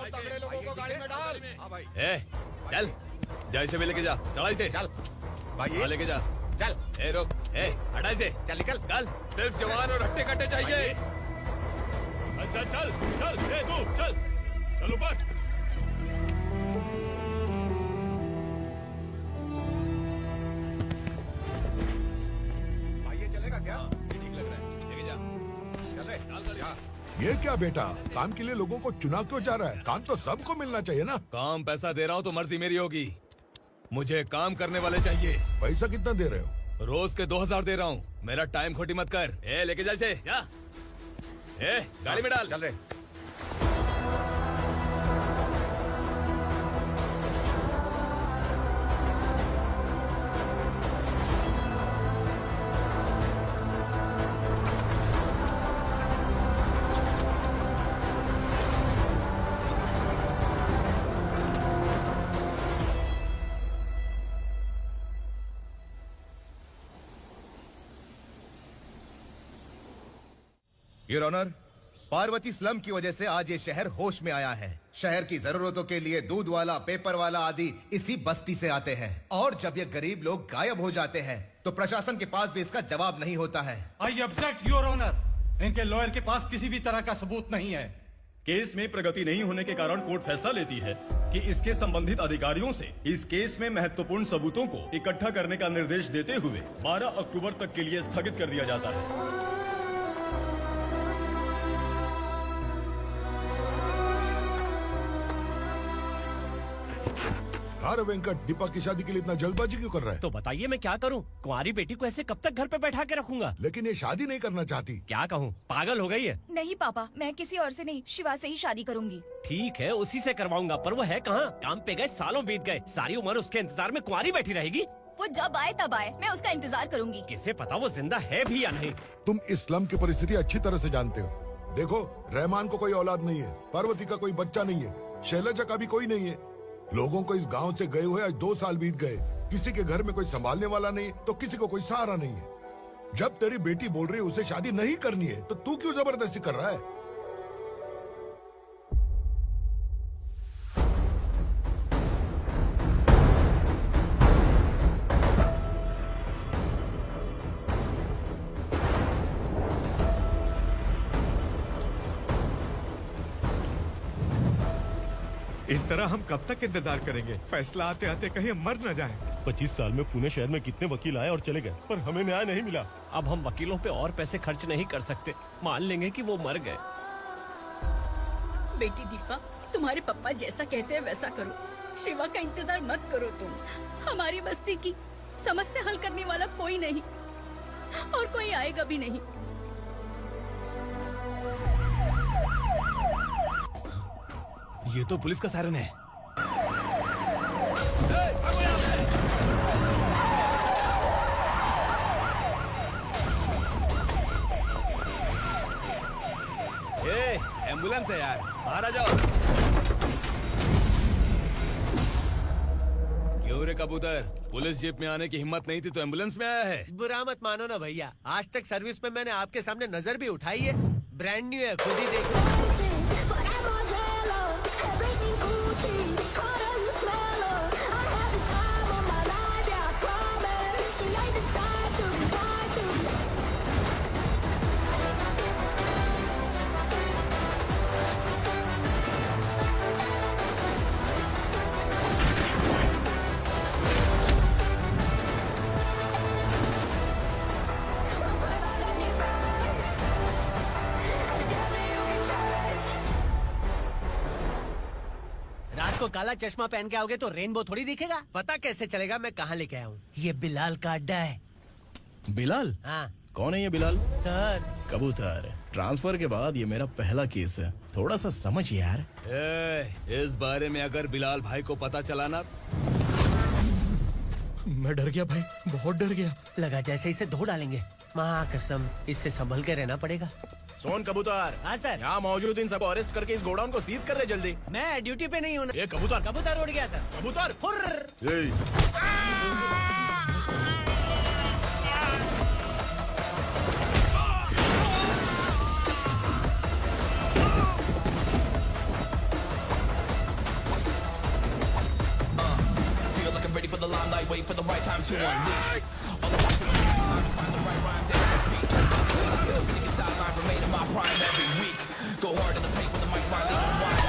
तगड़े लोगों को गाड़ी में डाल। हाँ भाई। चल जा इसे भी लेके जा, चला इसे। चल भाई लेके जा। चल। रोक, हटा इसे। चल निकल। चल, सिर्फ जवान और हट्टे कट्टे चाहिए। अच्छा चल चल, तू चल चल ऊपर। भाई ये चलेगा क्या? ये ठीक लग रहा है, लेके जा। चल रे, चल जा। ये क्या बेटा, काम के लिए लोगों को चुना क्यों जा रहा है? काम तो सबको मिलना चाहिए ना। काम पैसा दे रहा हूँ तो मर्जी मेरी होगी, मुझे काम करने वाले चाहिए। पैसा कितना दे रहे हो? रोज के 2000 दे रहा हूँ, मेरा टाइम खोटी मत कर। लेके जा इसे, जा। गाड़ी में डाल। चल रे। योर ऑनर, पार्वती स्लम की वजह से आज ये शहर होश में आया है। शहर की जरूरतों के लिए दूध वाला, पेपर वाला आदि इसी बस्ती से आते हैं, और जब ये गरीब लोग गायब हो जाते हैं तो प्रशासन के पास भी इसका जवाब नहीं होता है। आई ऑब्जेक्ट योर ऑनर, इनके लॉयर के पास किसी भी तरह का सबूत नहीं है। केस में प्रगति नहीं होने के कारण कोर्ट फैसला लेती है कि इसके संबंधित अधिकारियों से इस केस में महत्वपूर्ण सबूतों को इकट्ठा करने का निर्देश देते हुए 12 अक्टूबर तक के लिए स्थगित कर दिया जाता है। अरे वेंकट, दीपा की शादी के लिए इतना जल्दबाजी क्यों कर रहा है? तो बताइए मैं क्या करूं? कुंवारी बेटी को ऐसे कब तक घर पे बैठा के रखूंगा? लेकिन ये शादी नहीं करना चाहती। क्या कहूं, पागल हो गई है। नहीं पापा, मैं किसी और से नहीं, शिवा से ही शादी करूंगी। ठीक है, उसी से करवाऊंगा, पर वो है कहाँ? काम पे गए, सालों बीत गए, सारी उम्र उसके इंतजार में कुंवारी बैठी रहेगी। वो जब आए तब आए, मैं उसका इंतजार करूंगी। किसे पता वो जिंदा है भी या नहीं। तुम इस्लाम की परिस्थिति अच्छी तरह से जानते हो। देखो, रहमान को कोई औलाद नहीं है, पार्वती का कोई बच्चा नहीं है, शैलजा का भी कोई नहीं है। लोगों को इस गांव से गए हुए आज 2 साल बीत गए। किसी के घर में कोई संभालने वाला नहीं, तो किसी को कोई सहारा नहीं है। जब तेरी बेटी बोल रही है उसे शादी नहीं करनी है, तो तू क्यों जबरदस्ती कर रहा है? इस तरह हम कब तक इंतजार करेंगे? फैसला आते आते कहीं हम मर न जाएं। 25 साल में पुणे शहर में कितने वकील आए और चले गए, पर हमें न्याय नहीं मिला। अब हम वकीलों पे और पैसे खर्च नहीं कर सकते, मान लेंगे कि वो मर गए। बेटी दीपा, तुम्हारे पापा जैसा कहते हैं वैसा करो। शिवा का इंतजार मत करो तुम। हमारी बस्ती की समस्या हल करने वाला कोई नहीं, और कोई आएगा भी नहीं। ये तो पुलिस का सायरन है। एम्बुलेंस है यार, बाहर आ जाओ। क्यों रे कबूतर, पुलिस जीप में आने की हिम्मत नहीं थी तो एम्बुलेंस में आया है? बुरा मत मानो ना भैया, आज तक सर्विस में मैंने आपके सामने नजर भी उठाई है। ब्रांड न्यू है, खुद ही देखो। को काला चश्मा पहन के आओगे तो रेनबो थोड़ी दिखेगा। पता कैसे चलेगा मैं कहाँ लेके आया हूँ? ये बिलाल का अड्डा है। बिलाल? हाँ। कौन है ये बिलाल? सर कबूतर, ट्रांसफर के बाद ये मेरा पहला केस है, थोड़ा सा समझ यार। इस बारे में अगर बिलाल भाई को पता चला ना। मैं डर गया भाई, बहुत डर गया। लगा जैसे इसे धो डालेंगे। माँ कसम, इससे संभल के रहना पड़ेगा। सोन कबूतर। हाँ सर। यहाँ मौजूद इन सबको अरेस्ट करके इस गोडाउन को सीज कर रहे जल्दी। मैं ड्यूटी पे नहीं हूँ। ये कबूतर। कबूतर उड़ गया सर। कबूतर। right, wait for the right time to unleash. All the time to find the right rhymes and repeat. Nigga sideline remain in my prime every week. Go hard in the paint with the mic's my lead and wide.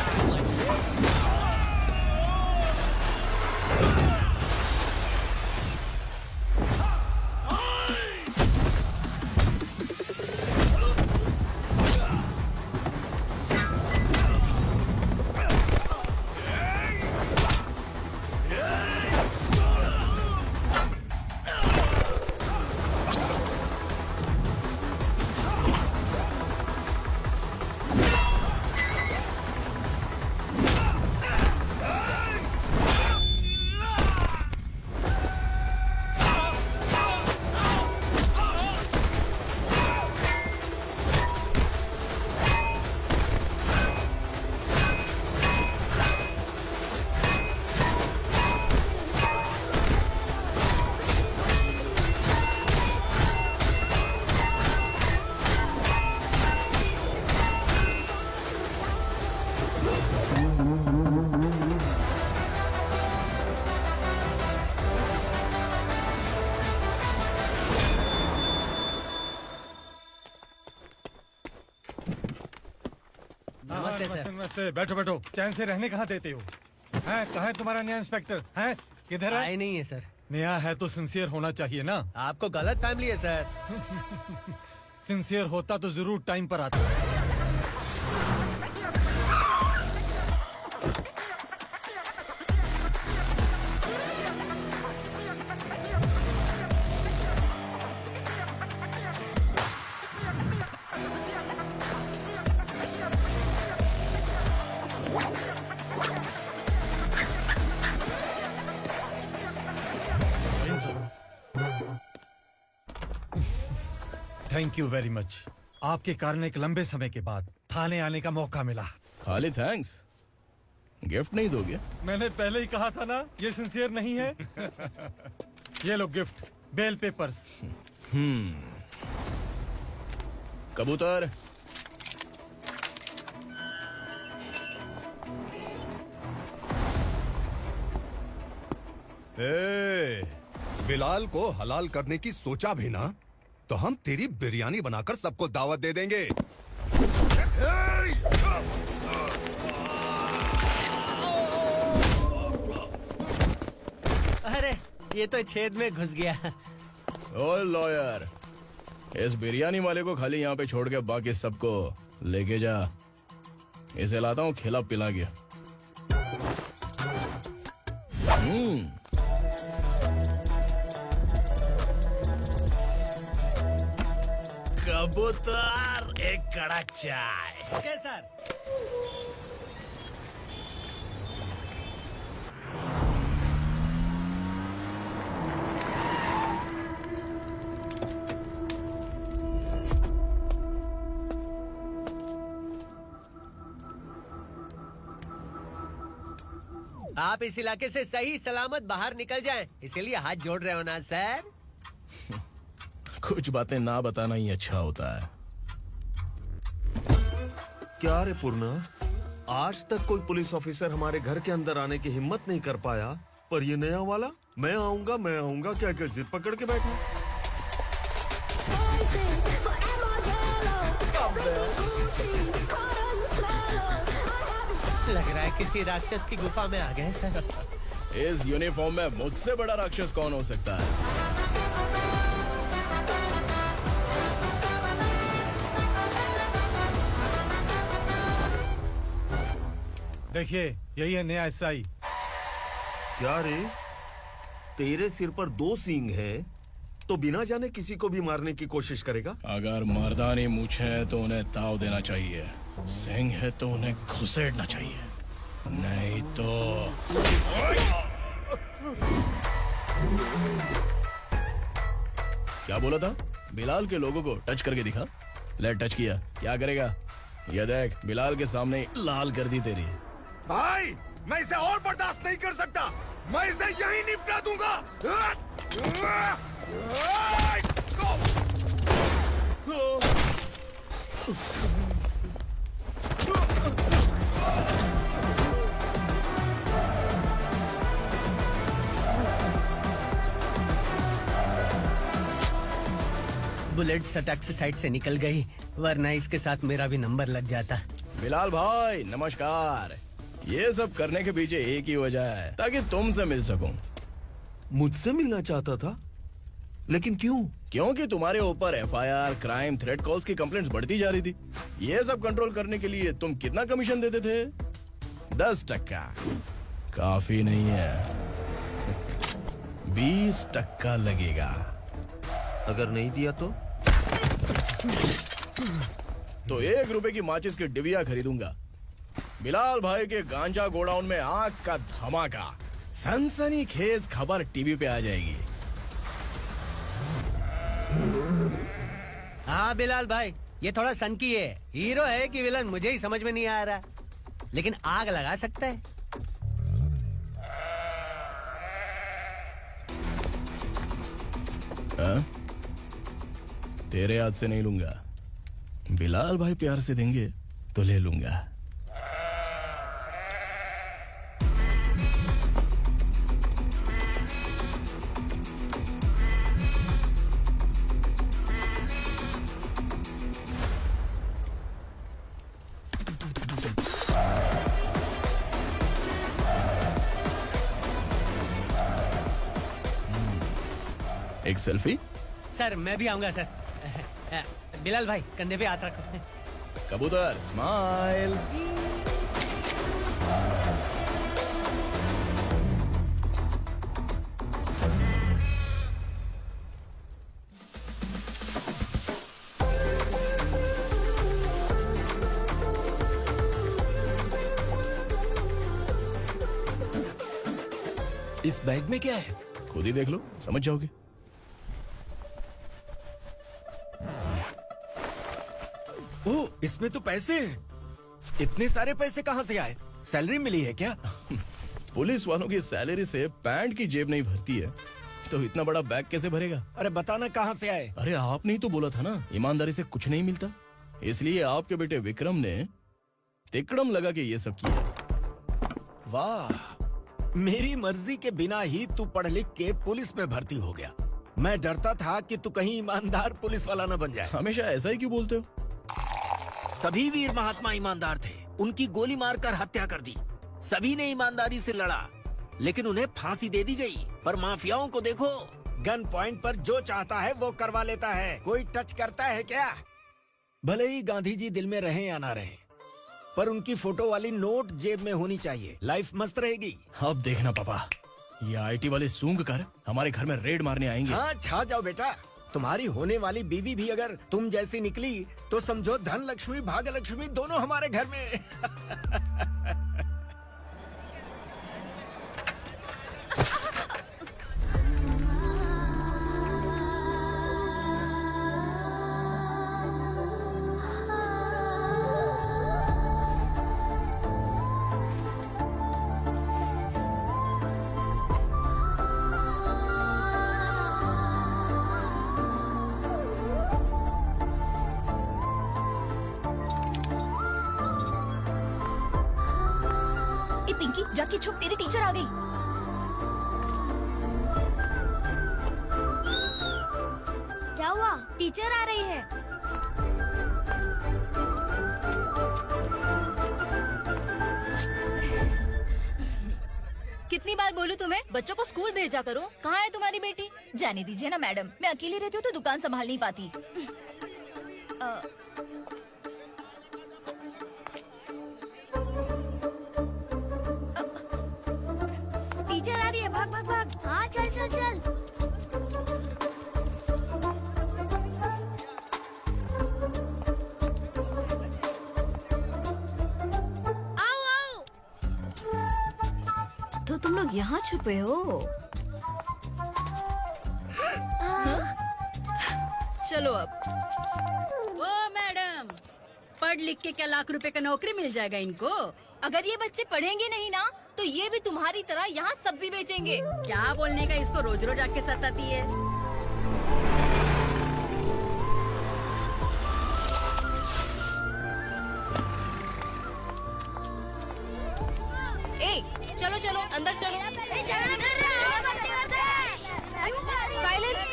नमस्ते, बैठो बैठो। चैन से रहने कहाँ देते हो? हैं, कहाँ है तुम्हारा नया इंस्पेक्टर? हैं, किधर है? आए नहीं है सर। नया है तो सिंसियर होना चाहिए ना। आपको गलत फैमिली है सर। सिंसियर होता तो जरूर टाइम पर आता। Thank you very much. आपके कारण एक लंबे समय के बाद थाने आने का मौका मिला। खाली थैंक्स, गिफ्ट नहीं दोगे? मैंने पहले ही कहा था ना, ये सिंसियर नहीं है। ये लो गिफ्ट, बेल पेपर्स। कबूतर। बिलाल को हलाल करने की सोचा भी ना, तो हम तेरी बिरयानी बनाकर सबको दावत दे देंगे। अरे ये तो छेद में घुस गया। ओ लॉयर, इस बिरयानी वाले को खाली यहाँ पे छोड़ के बाकी सबको लेके जा। इसे लाता हूँ खिला पिला के। कबूतर, एक कड़क चाय। Okay sir. आप इस इलाके से सही सलामत बाहर निकल जाएं, इसीलिए हाथ जोड़ रहे हो ना सर? कुछ बातें ना बताना ही अच्छा होता है। क्या रे पूर्णा, आज तक कोई पुलिस ऑफिसर हमारे घर के अंदर आने की हिम्मत नहीं कर पाया, पर ये नया वाला मैं आऊंगा क्या क्या जिद पकड़ के बैठा। लग रहा है किसी राक्षस की गुफा में आ गए सर। इस यूनिफॉर्म में मुझसे बड़ा राक्षस कौन हो सकता है? देखिए, यही है नया एसआई। क्या रे, तेरे सिर पर 2 सींग है तो बिना जाने किसी को भी मारने की कोशिश करेगा? अगर मर्दानी मूछें हैं तो उन्हें ताव देना चाहिए, सिंह है तो उन्हें घुसेड़ना चाहिए, नहीं तो। क्या बोला था? बिलाल के लोगों को टच करके दिखा। ले टच किया, क्या करेगा? ये देख, बिलाल के सामने लाल कर दी तेरी। भाई, मैं इसे और बर्दाश्त नहीं कर सकता। मैं इसे यहीं निपटा दूंगा। बुलेट सटक से साइड से निकल गई, वरना इसके साथ मेरा भी नंबर लग जाता। बिलाल भाई नमस्कार। ये सब करने के पीछे एक ही वजह है, ताकि तुमसे मिल सकूं। मुझसे मिलना चाहता था, लेकिन क्यों? क्योंकि तुम्हारे ऊपर एफआईआर, क्राइम, थ्रेट कॉल्स की कंप्लेंट्स बढ़ती जा रही थी। ये सब कंट्रोल करने के लिए तुम कितना कमीशन देते थे? 10%। काफी नहीं है, 20% लगेगा। अगर नहीं दिया तो 1 रुपए की माचिस की डिबिया खरीदूंगा। बिलाल भाई के गांजा गोडाउन में आग का धमाका, सनसनीखेज खबर टीवी पे आ जाएगी। हाँ बिलाल भाई, ये थोड़ा सनकी है। हीरो है कि विलन मुझे ही समझ में नहीं आ रहा, लेकिन आग लगा सकता है। हाँ? तेरे हाथ से नहीं लूंगा, बिलाल भाई प्यार से देंगे तो ले लूंगा। एक सेल्फी? सर मैं भी आऊंगा सर। बिलाल भाई कंधे पे हाथ रखो। कबूतर स्माइल। इस बैग में क्या है? खुद ही देख लो, समझ जाओगे। ओह, इसमें तो पैसे हैं। इतने सारे पैसे कहाँ से आए? सैलरी मिली है क्या? पुलिस वालों की सैलरी से पैंट की जेब नहीं भरती है, तो इतना बड़ा बैग कैसे भरेगा? अरे बताना कहाँ से आए? अरे आपने ही तो बोला था ना, ईमानदारी से कुछ नहीं मिलता। इसलिए आपके बेटे विक्रम ने तिकड़म लगा के ये सब किया। वाह, मेरी मर्जी के बिना ही तू पढ़ लिख के पुलिस में भर्ती हो गया। मैं डरता था कि तू कहीं ईमानदार पुलिस वाला न बन जाए। हमेशा ऐसा ही क्यों बोलते हो? सभी वीर महात्मा ईमानदार थे, उनकी गोली मारकर हत्या कर दी। सभी ने ईमानदारी से लड़ा, लेकिन उन्हें फांसी दे दी गई। पर माफियाओं को देखो, गन पॉइंट पर जो चाहता है वो करवा लेता है। कोई टच करता है क्या? भले ही गांधी जी दिल में रहे या ना रहे, पर उनकी फोटो वाली नोट जेब में होनी चाहिए। लाइफ मस्त रहेगी। अब देखना पापा, ये आईटी वाले सूंघ कर हमारे घर में रेड मारने आएंगे। हाँ, छा जाओ बेटा। तुम्हारी होने वाली बीवी भी अगर तुम जैसी निकली तो समझो धन लक्ष्मी भाग्य लक्ष्मी दोनों हमारे घर में। पिंकी, जाके छुप, तेरी टीचर आ गई। क्या हुआ? टीचर आ रही है। कितनी बार बोलूं तुम्हें, बच्चों को स्कूल भेजा करो। कहाँ है तुम्हारी बेटी? जाने दीजिए ना मैडम, मैं अकेली रहती हूँ तो दुकान संभाल नहीं पाती। टीचर आ रही है, भाग भाग भाग। हाँ चल चल चल। आओ आओ। तो तुम लोग यहाँ छुपे हो? चलो अब। ओ मैडम, पढ़ लिख के क्या लाख रुपए का नौकरी मिल जाएगा इनको? अगर ये बच्चे पढ़ेंगे नहीं ना, तो ये भी तुम्हारी तरह यहाँ सब्जी बेचेंगे। क्या बोलने का, इसको रोज रोज आके सताती है। ए, चलो चलो अंदर चलो। साइलेंस।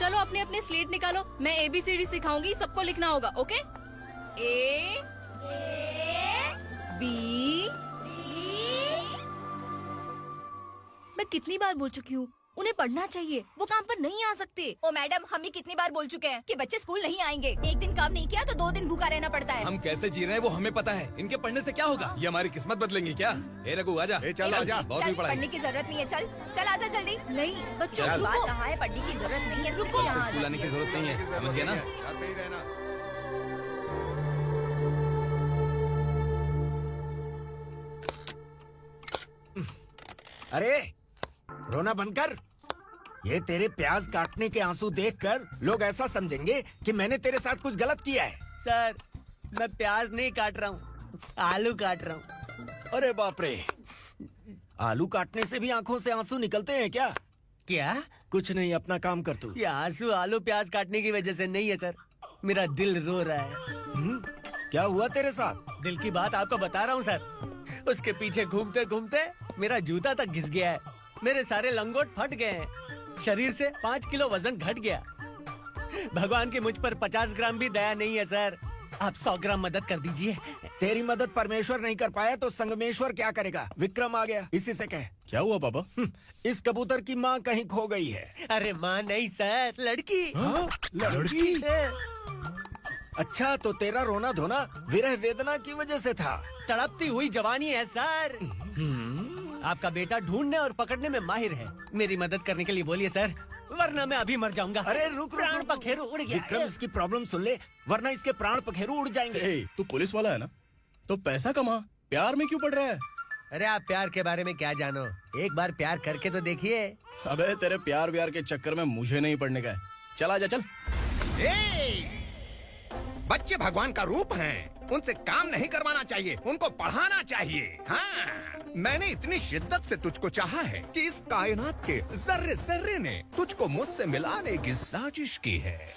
चलो अपने अपने स्लेट निकालो, मैं ABCD सिखाऊंगी, सबको लिखना होगा, ओके? A B मैं कितनी बार बोल चुकी हूँ, उन्हें पढ़ना चाहिए, वो काम पर नहीं आ सकते। ओ मैडम, हम ही कितनी बार बोल चुके हैं कि बच्चे स्कूल नहीं आएंगे। एक दिन काम नहीं किया तो 2 दिन भूखा रहना पड़ता है। हम कैसे जी रहे हैं वो हमें पता है, इनके पढ़ने से क्या होगा? ये हमारी किस्मत बदलेंगे क्या? ए रघु आजा। चल आजा। बहुत भी पढ़ाई। पढ़ने की जरूरत नहीं है, चल आजा जल्दी। नहीं बच्चों चल। रुको। कहा है पढ़ने की जरूरत नहीं है, रुको। यहाँ स्कूल आने की जरूरत नहीं है, समझ गया ना? घर पे ही रहना। अरे रोना बंद कर। ये तेरे प्याज काटने के आंसू देखकर लोग ऐसा समझेंगे कि मैंने तेरे साथ कुछ गलत किया है। सर, मैं प्याज नहीं काट रहा हूँ, आलू काट रहा हूँ। अरे बाप रे, आलू काटने से भी आंखों से आंसू निकलते हैं क्या? क्या? कुछ नहीं, अपना काम कर तू। ये आंसू आलू प्याज काटने की वजह से नहीं है सर, मेरा दिल रो रहा है। क्या हुआ तेरे साथ? दिल की बात आपको बता रहा हूँ सर। उसके पीछे घूमते घूमते मेरा जूता तक घिस गया है, मेरे सारे लंगोट फट गए हैं, शरीर से 5 किलो वजन घट गया। भगवान की मुझ पर 50 ग्राम भी दया नहीं है सर, आप 100 ग्राम मदद कर दीजिए। तेरी मदद परमेश्वर नहीं कर पाया तो संगमेश्वर क्या करेगा? विक्रम आ गया, इसी से कह। क्या हुआ पापा? इस कबूतर की माँ कहीं खो गई है। अरे माँ नहीं सर, लड़की। लड़की? अच्छा, तो तेरा रोना धोना विरह वेदना की वजह से था। तड़पती हुई जवानी है सर। आपका बेटा ढूंढने और पकड़ने में माहिर है, मेरी मदद करने के लिए बोलिए सर, वरना मैं अभी मर जाऊंगा। अरे रुक, प्राण पखेरु उड़ गया। विक्रम इसकी प्रॉब्लम सुन ले, वरना इसके प्राण पखेरु उड़ जाएंगे। तू पुलिस वाला है ना, तो पैसा कमा, प्यार में क्यों पड़ रहा है? अरे आप प्यार के बारे में क्या जानो, एक बार प्यार करके तो देखिए। अबे तेरे प्यार व्यार के चक्कर में मुझे नहीं पड़ने का है, चल आजा चल। बच्चे भगवान का रूप हैं, उनसे काम नहीं करवाना चाहिए, उनको पढ़ाना चाहिए। हाँ, मैंने इतनी शिद्दत से तुझको चाहा है कि इस कायनात के जर्रे जर्रे ने तुझको मुझसे मिलाने की साजिश की है।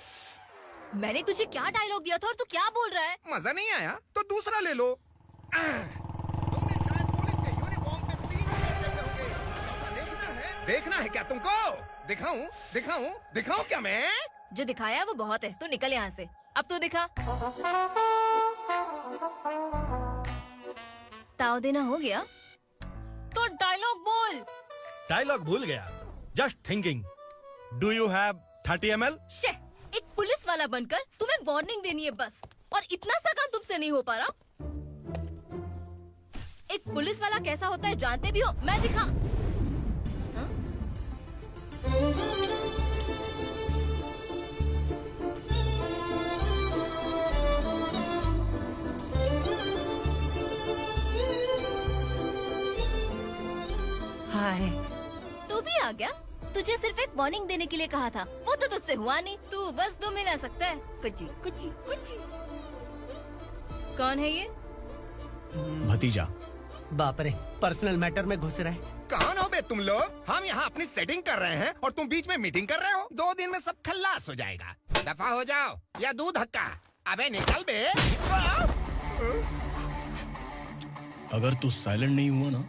मैंने तुझे क्या डायलॉग दिया था और तू क्या बोल रहा है? मजा नहीं आया तो दूसरा ले लो। तुमने शायद पुलिस के यूनिफॉर्म पे 3 घंटे लगे होंगे। ऐसा देखना है क्या तुमको? दिखाऊं दिखाऊं दिखाऊं क्या मैं? जो दिखाया वो बहुत है, तू निकल यहाँ से। अब तू दिखा। ताव देना हो गया तो डायलॉग बोल। डायलॉग भूल गया। Just thinking, do you have 30 ml? शे, एक पुलिस वाला बनकर तुम्हें वार्निंग देनी है बस, और इतना सा काम तुमसे नहीं हो पा रहा। एक पुलिस वाला कैसा होता है जानते भी हो? मैं दिखा। हाय, तू भी आ गया? तुझे सिर्फ एक वार्निंग देने के लिए कहा था, वो तो तुझसे हुआ नहीं। तू बस 2 मिला सकता है। कुची कुची कुची। कौन है ये? भतीजा। बाप रे, पर्सनल मैटर में घुस रहा है। कौन हो बे तुम लोग? हम यहाँ अपनी सेटिंग कर रहे हैं और तुम बीच में मीटिंग कर रहे हो। 2 दिन में सब खल्लास हो जाएगा। दफा हो जाओ या दूध हक्का। अबे निकल बे। अगर तू साइलेंट नहीं हुआ ना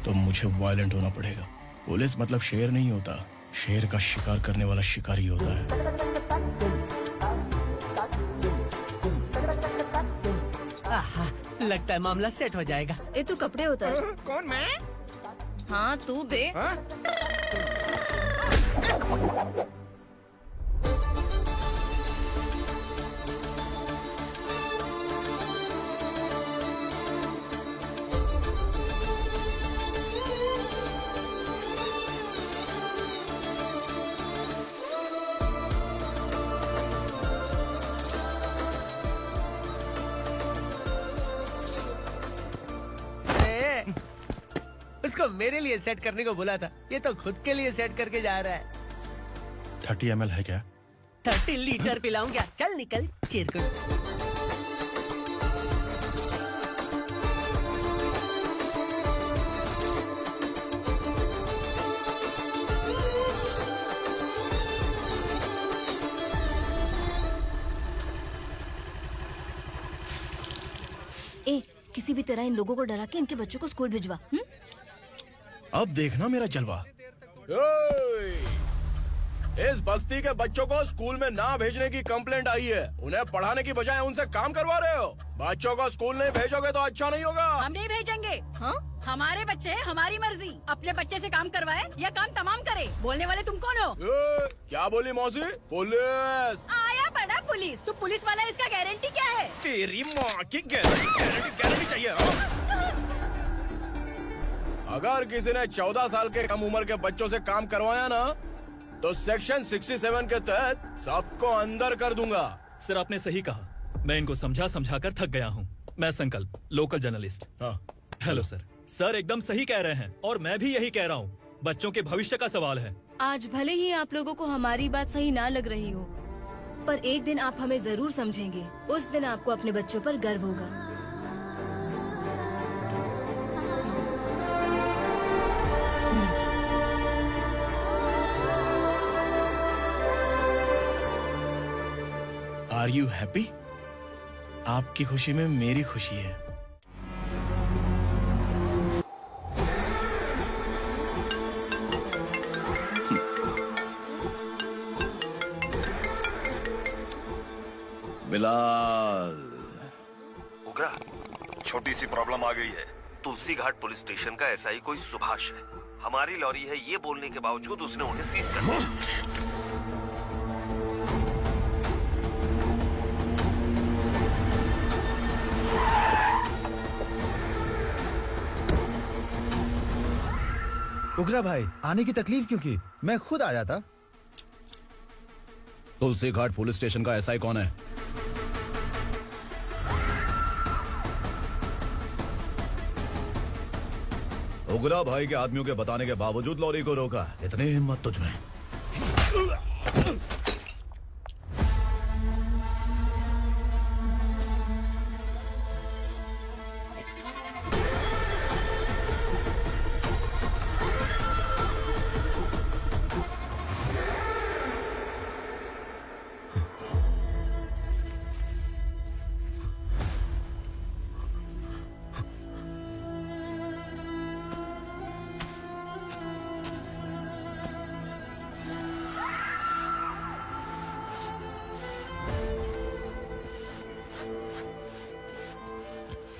तो मुझे वायलेंट होना पड़ेगा। पुलिस मतलब शेर नहीं होता, शेर का शिकार करने वाला शिकारी होता है। आहा, लगता है मामला सेट हो जाएगा। ए तू कपड़े उतार। कौन मैं? हाँ तू बे। उसको मेरे लिए सेट करने को बोला था, ये तो खुद के लिए सेट करके जा रहा है। 30 ml है क्या? 30 लीटर पिलाऊं क्या? चल निकल चिरकुट। ए, किसी भी तरह इन लोगों को डरा के इनके बच्चों को स्कूल भिजवा। अब देखना मेरा जलवा। इस बस्ती के बच्चों को स्कूल में ना भेजने की कंप्लेंट आई है। उन्हें पढ़ाने की बजाय उनसे काम करवा रहे हो। बच्चों को स्कूल नहीं भेजोगे तो अच्छा नहीं होगा। हम नहीं भेजेंगे। हाँ? हमारे बच्चे हमारी मर्जी। अपने बच्चे से काम करवाए या काम तमाम करे। बोलने वाले तुम कौन हो? क्या बोली मौसी? पुलिस आया बड़ा पुलिस। तू पुलिस वाला, इसका गारंटी क्या है? तेरी माँ की गारंटी चाहिए। अगर किसी ने 14 साल के कम उम्र के बच्चों से काम करवाया ना, तो सेक्शन 67 के तहत सबको अंदर कर दूंगा। सर आपने सही कहा। मैं इनको समझा कर थक गया हूँ। मैं संकल्प, लोकल जर्नलिस्ट। हाँ। Hello sir. सर एकदम सही कह रहे हैं और मैं भी यही कह रहा हूँ। बच्चों के भविष्य का सवाल है। आज भले ही आप लोगों को हमारी बात सही ना लग रही हो, पर एक दिन आप हमें जरूर समझेंगे। उस दिन आपको अपने बच्चों पर गर्व होगा। Are you happy? आपकी खुशी में मेरी खुशी है। बिलाल। उग्रा, छोटी सी प्रॉब्लम आ गई है। तुलसी घाट पुलिस स्टेशन का एसआई कोई सुभाष है। हमारी लॉरी है ये बोलने के बावजूद उसने उन्हें सीज कर दिया। उग्रा भाई, आने की तकलीफ क्यों की? मैं खुद आया था। तुलसी घाट पुलिस स्टेशन का एसआई कौन है? उग्रा भाई के आदमियों के बताने के बावजूद लॉरी को रोका। इतनी हिम्मत तुझमें?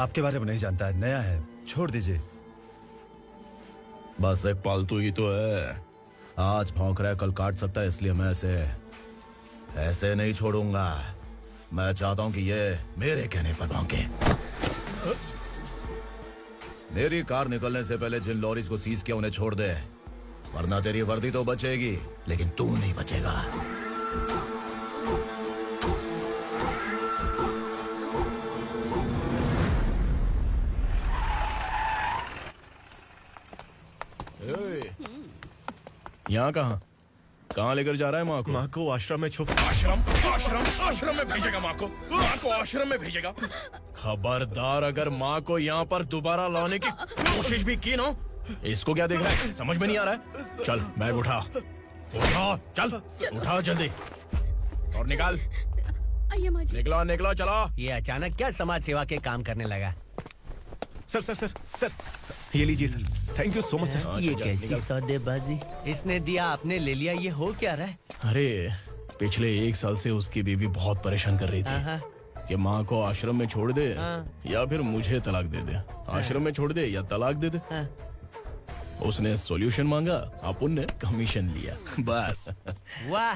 आपके बारे में नहीं जानता है, नया है, छोड़ दीजिए। बस एक पालतू ही तो है। आज भौंक रहा है, कल काट सकता है, इसलिए मैं ऐसे नहीं छोड़ूंगा। मैं चाहता हूं कि ये मेरे कहने पर भौंके। मेरी कार निकलने से पहले जिन लॉरीज को सीज किया उन्हें छोड़ दे, वरना तेरी वर्दी तो बचेगी लेकिन तू नहीं बचेगा। यहाँ कहाँ लेकर जा रहा है माँ को? माँ को आश्रम में छुप। आश्रम में भेजेगा माँ को? माँ को आश्रम में भेजेगा? खबरदार, अगर माँ को यहाँ पर दोबारा लाने की कोशिश भी की ना, इसको क्या देख रहा है? समझ में नहीं आ रहा है? चल बैग उठा, चल उठा जल्दी और निकाल। निकला चला। ये अचानक क्या समाज सेवा के काम करने लगा? सर ये लीजिए sir. Thank you so much sir. ये कैसी सौदेबाजी? इसने दिया, आपने ले लिया, ये हो क्या रहा है? अरे पिछले 1 साल से उसकी बीवी बहुत परेशान कर रही थी कि माँ को आश्रम में छोड़ दे या फिर मुझे तलाक दे दे। आश्रम में छोड़ दे या तलाक दे दे। उसने सॉल्यूशन मांगा, अपन ने कमीशन लिया, बस। वाह,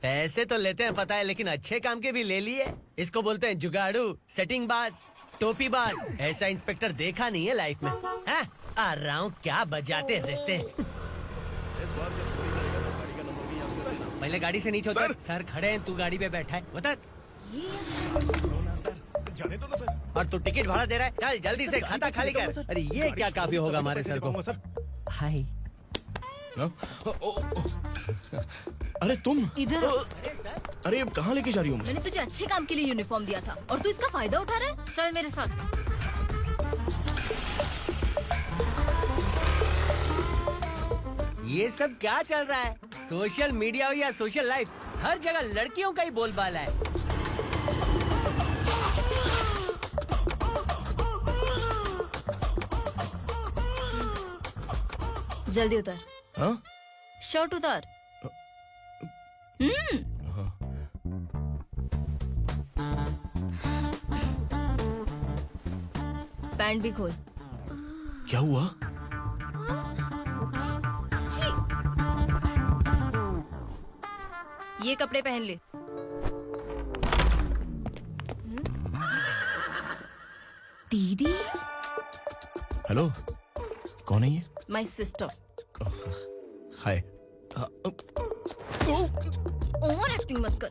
पैसे तो लेते हैं पता है, लेकिन अच्छे काम के भी ले लिए। इसको बोलते हैं जुगाड़ू, सेटिंग बाज, टोपी बाज। ऐसा इंस्पेक्टर देखा नहीं है लाइफ में। हाँ? आ रहा हूँ, क्या बजाते रहते हैं। पहले गाड़ी से नीचे उतर। सर खड़े हैं, तू गाड़ी पे बैठा है, उतर। जाने दो ना सर। और तू टिकट भाड़ा दे रहा है, चल जल्दी से खाता खाली कर। अरे ये क्या काफी होगा हमारे सर को। हाय। अरे तुम इधर। अरे अब कहाँ लेके जा रही हो मुझे? मैंने तुझे अच्छे काम के लिए यूनिफॉर्म दिया था और तू इसका फायदा उठा रहा है। चल मेरे साथ। ये सब क्या चल रहा है? सोशल मीडिया हो या सोशल लाइफ, हर जगह लड़कियों का ही बोलबाला है। जल्दी उतर। हाँ? शर्ट उतार। पैंट भी खोल। क्या हुआ? ये कपड़े पहन ले। दीदी। हेलो, कौन है ये? My sister. Hi. Over acting मत कर।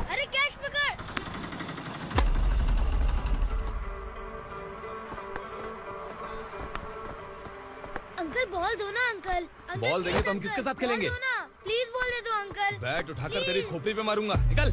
अरे कैश पकड़। अंकल बॉल दो ना अंकल। बॉल देंगे तो हम किसके साथ खेलेंगे? प्लीज बॉल दे दो अंकल। बैट उठाकर तेरी खोपड़ी पे मारूंगा, निकल।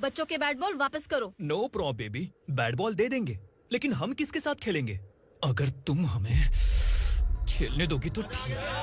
बच्चों के बैट बॉल वापस करो। No problem baby, bat ball दे देंगे, लेकिन हम किसके साथ खेलेंगे? अगर तुम हमें खेलने दोगी तो ठीक है।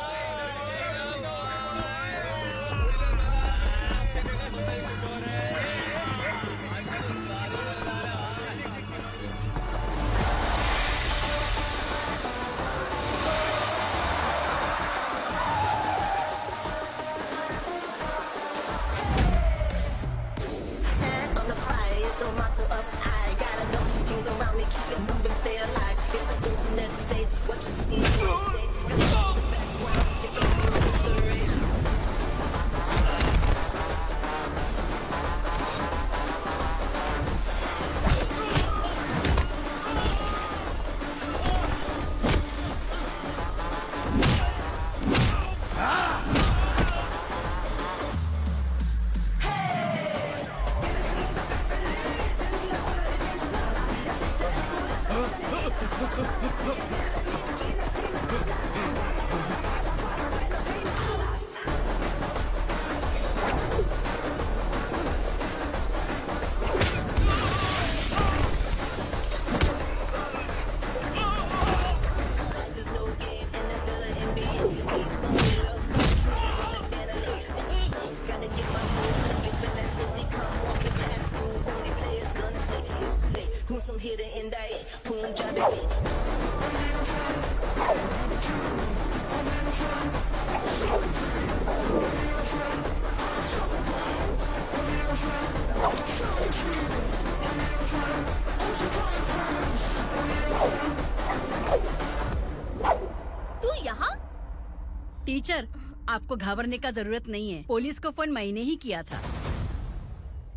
टीचर, आपको घबराने का जरूरत नहीं है। पुलिस को फोन मैंने ही किया था।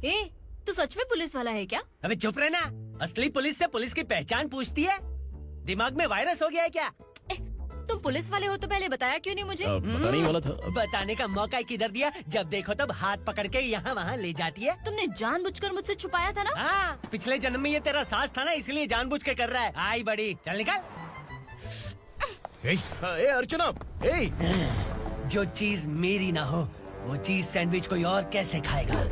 ए, तू सच में पुलिस वाला है क्या? अबे चुप रहना। असली पुलिस से पुलिस की पहचान पूछती है? दिमाग में वायरस हो गया है क्या? तुम पुलिस वाले हो तो पहले बताया क्यों नहीं मुझे? बताने ही वाला था। बताने का मौका किधर दिया? जब देखो तब हाथ पकड़ के यहाँ वहाँ ले जाती है। तुमने जानबूझकर मुझसे छुपाया था ना? हाँ, पिछले जन्म में ये तेरा सास था ना, इसलिए जानबूझ के कर रहा है। आई बड़ी, चल निकल। ए अर्चना, जो चीज मेरी ना हो वो चीज सैंडविच कोई और कैसे खाएगा?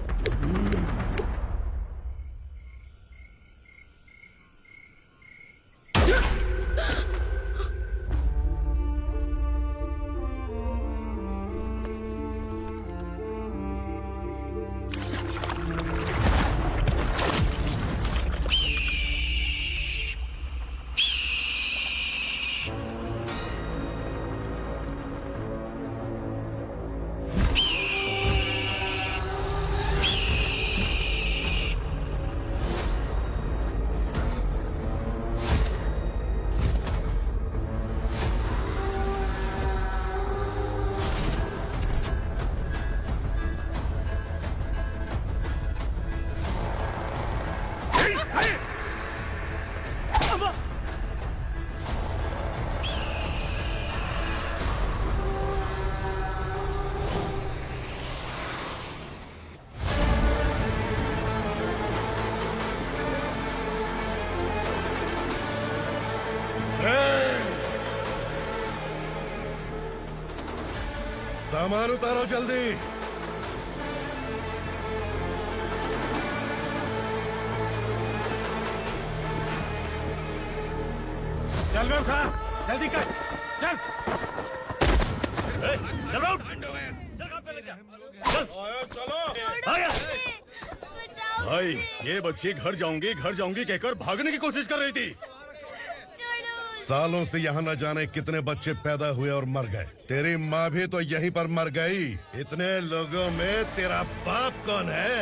सामान उतारो जल्दी। चल बे उठा, जल्दी कर, चल। चल उठ। भाई ये बच्ची घर जाऊंगी कहकर भागने की कोशिश कर रही थी। सालों से यहाँ न जाने कितने बच्चे पैदा हुए और मर गए। तेरी माँ भी तो यहीं पर मर गई। इतने लोगों में तेरा बाप कौन है?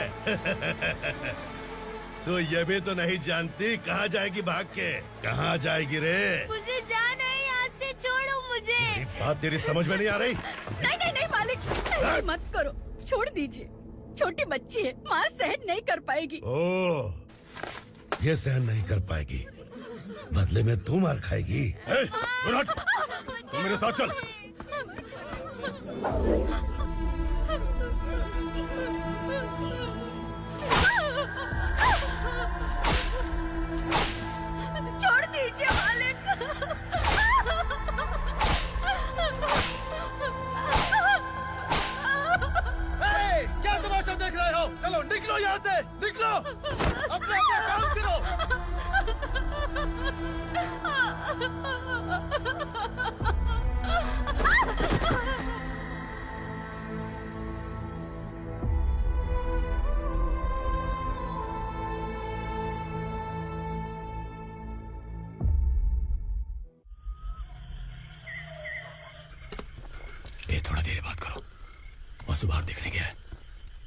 तो ये भी तो नहीं जानती कहाँ जाएगी भाग के? कहाँ जाएगी रे? मुझे जाना है, यहाँ से छोड़ो मुझे। बात तेरी समझ में नहीं आ रही? नहीं मालिक, ऐसे मत करो, छोड़ दीजिए। छोटी बच्ची है, माँ सहन नहीं कर पाएगी। ओह, ये सहन नहीं कर पाएगी, बदले में तू मार खाएगी। तू मेरे साथ चल। छोड़ दीजिए मालिक। क्या तमाशा देख रहे हो? चलो निकलो यहाँ से, निकलो। अपना काम करो। ए, थोड़ा देर बात करो। वसु बाहर देखने गया है।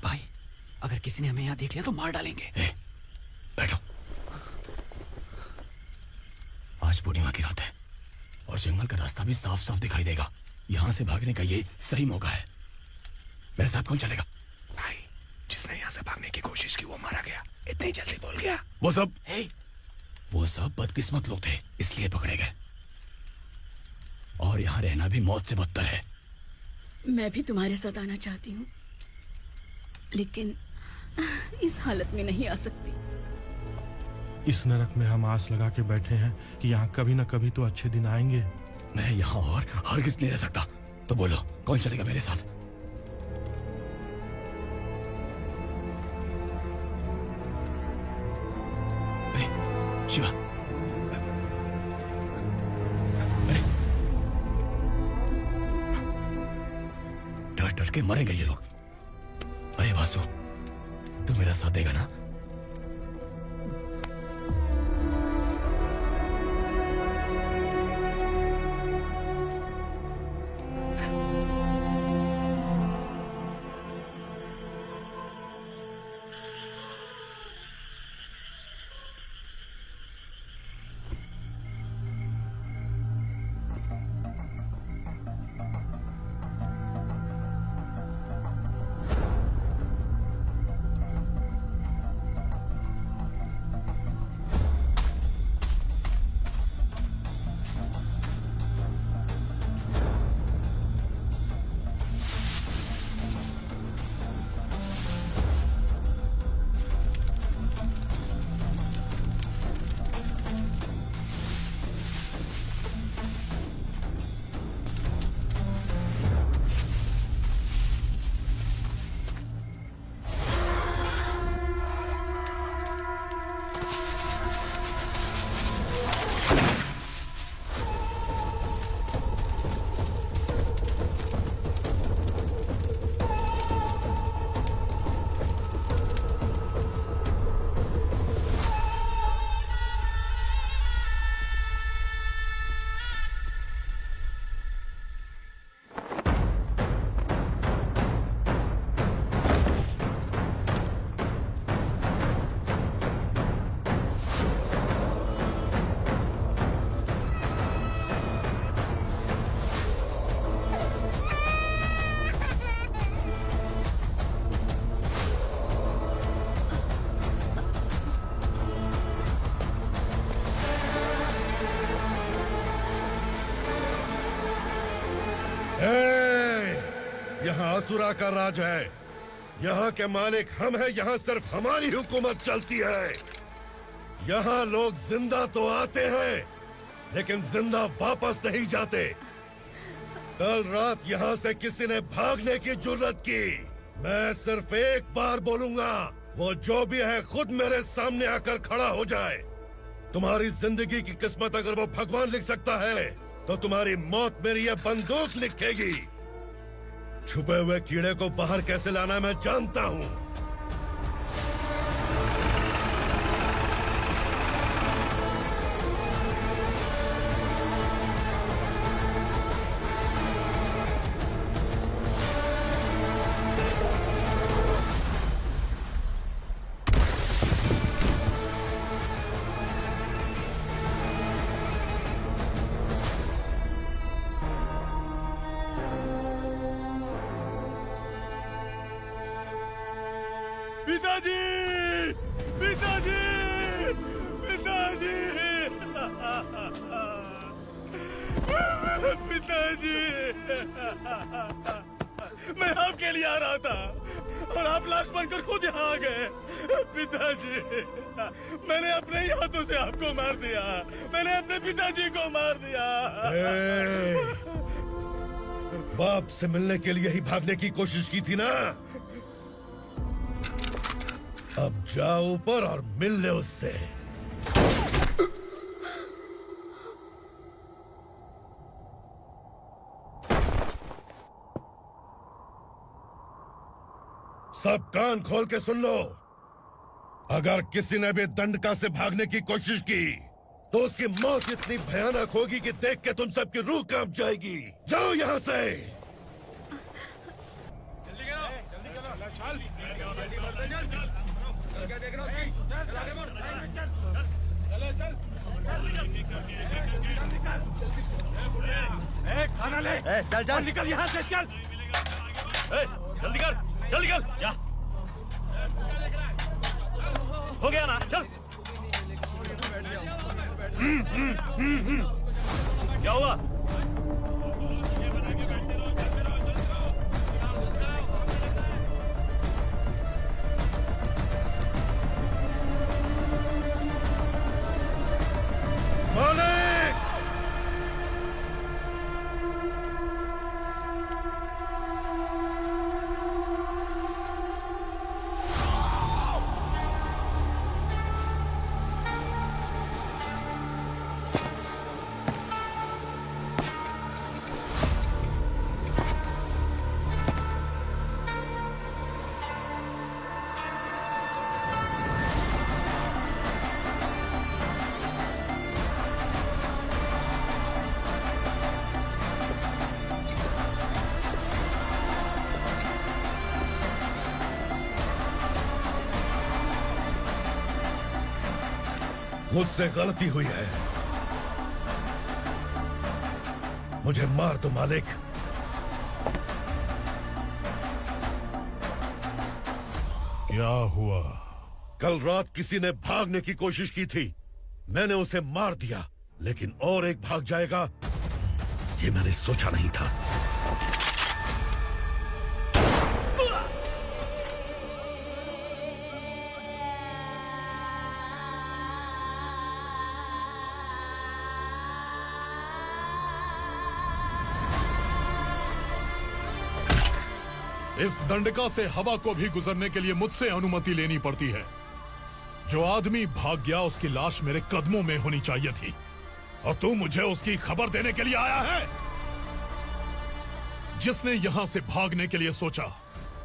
भाई, अगर किसी ने हमें यहाँ देख लिया तो मार डालेंगे। बैठो। आज पूर्णिमा की रात है और जंगल का रास्ता भी साफ साफ दिखाई देगा। यहाँ से भागने का ये सही मौका है। मेरे साथ कौन चलेगा? भाई, जिसने यहाँ से भागने की कोशिश की वो मारा गया। इतनी जल्दी बोल गया। वो सब बदकिस्मत लोग थे, इसलिए पकड़े गए। और यहाँ रहना भी मौत से बदतर है। मैं भी तुम्हारे साथ आना चाहती हूँ, लेकिन इस हालत में नहीं आ सकती। इस नरक में हम आस लगा के बैठे हैं कि यहाँ कभी न कभी तो अच्छे दिन आएंगे। मैं यहाँ और हरगिज़ नहीं रह सकता। तो बोलो, कौन चलेगा मेरे साथ? शिवा, डर डर के मरेंगे ये लोग। अरे वासु, तू मेरा साथ देगा ना? यहाँ असुरा का राज है। यहाँ के मालिक हम हैं। यहाँ सिर्फ हमारी हुकूमत चलती है। यहाँ लोग जिंदा तो आते हैं, लेकिन जिंदा वापस नहीं जाते। कल रात यहाँ से किसी ने भागने की जुर्रत की, मैं सिर्फ एक बार बोलूंगा, वो जो भी है खुद मेरे सामने आकर खड़ा हो जाए। तुम्हारी जिंदगी की किस्मत अगर वो भगवान लिख सकता है तो तुम्हारी मौत मेरी ये बंदूक लिखेगी। छुपे हुए कीड़े को बाहर कैसे लाना मैं जानता हूँ। पिताजी, पिताजी, पिताजी, पिताजी, मैं आपके लिए आ रहा था और आप लाश बनकर खुद यहाँ आ गए। पिताजी, मैंने अपने ही हाथों से आपको मार दिया। मैंने अपने पिताजी को मार दिया। बाप से मिलने के लिए ही भागने की कोशिश की थी ना? अब जाओ ऊपर और मिल ले उससे। सब कान खोल के सुन लो। अगर किसी ने भी दंडका से भागने की कोशिश की तो उसकी मौत इतनी भयानक होगी कि देख के तुम सबकी रूह कांप जाएगी। जाओ यहाँ से। खाना ले। चल चल निकल यहाँ से चल। जल्दी कर, जल्दी कर। क्या हो गया ना? चल। क्या हुआ? मुझसे गलती हुई है। मुझे मार दो मालिक। क्या हुआ? कल रात किसी ने भागने की कोशिश की थी। मैंने उसे मार दिया, लेकिन और एक भाग जाएगा ये मैंने सोचा नहीं था। इस दंडका से हवा को भी गुजरने के लिए मुझसे अनुमति लेनी पड़ती है। जो आदमी भाग गया उसकी लाश मेरे कदमों में होनी चाहिए थी, और तू मुझे उसकी खबर देने के लिए आया है। जिसने यहां से भागने के लिए सोचा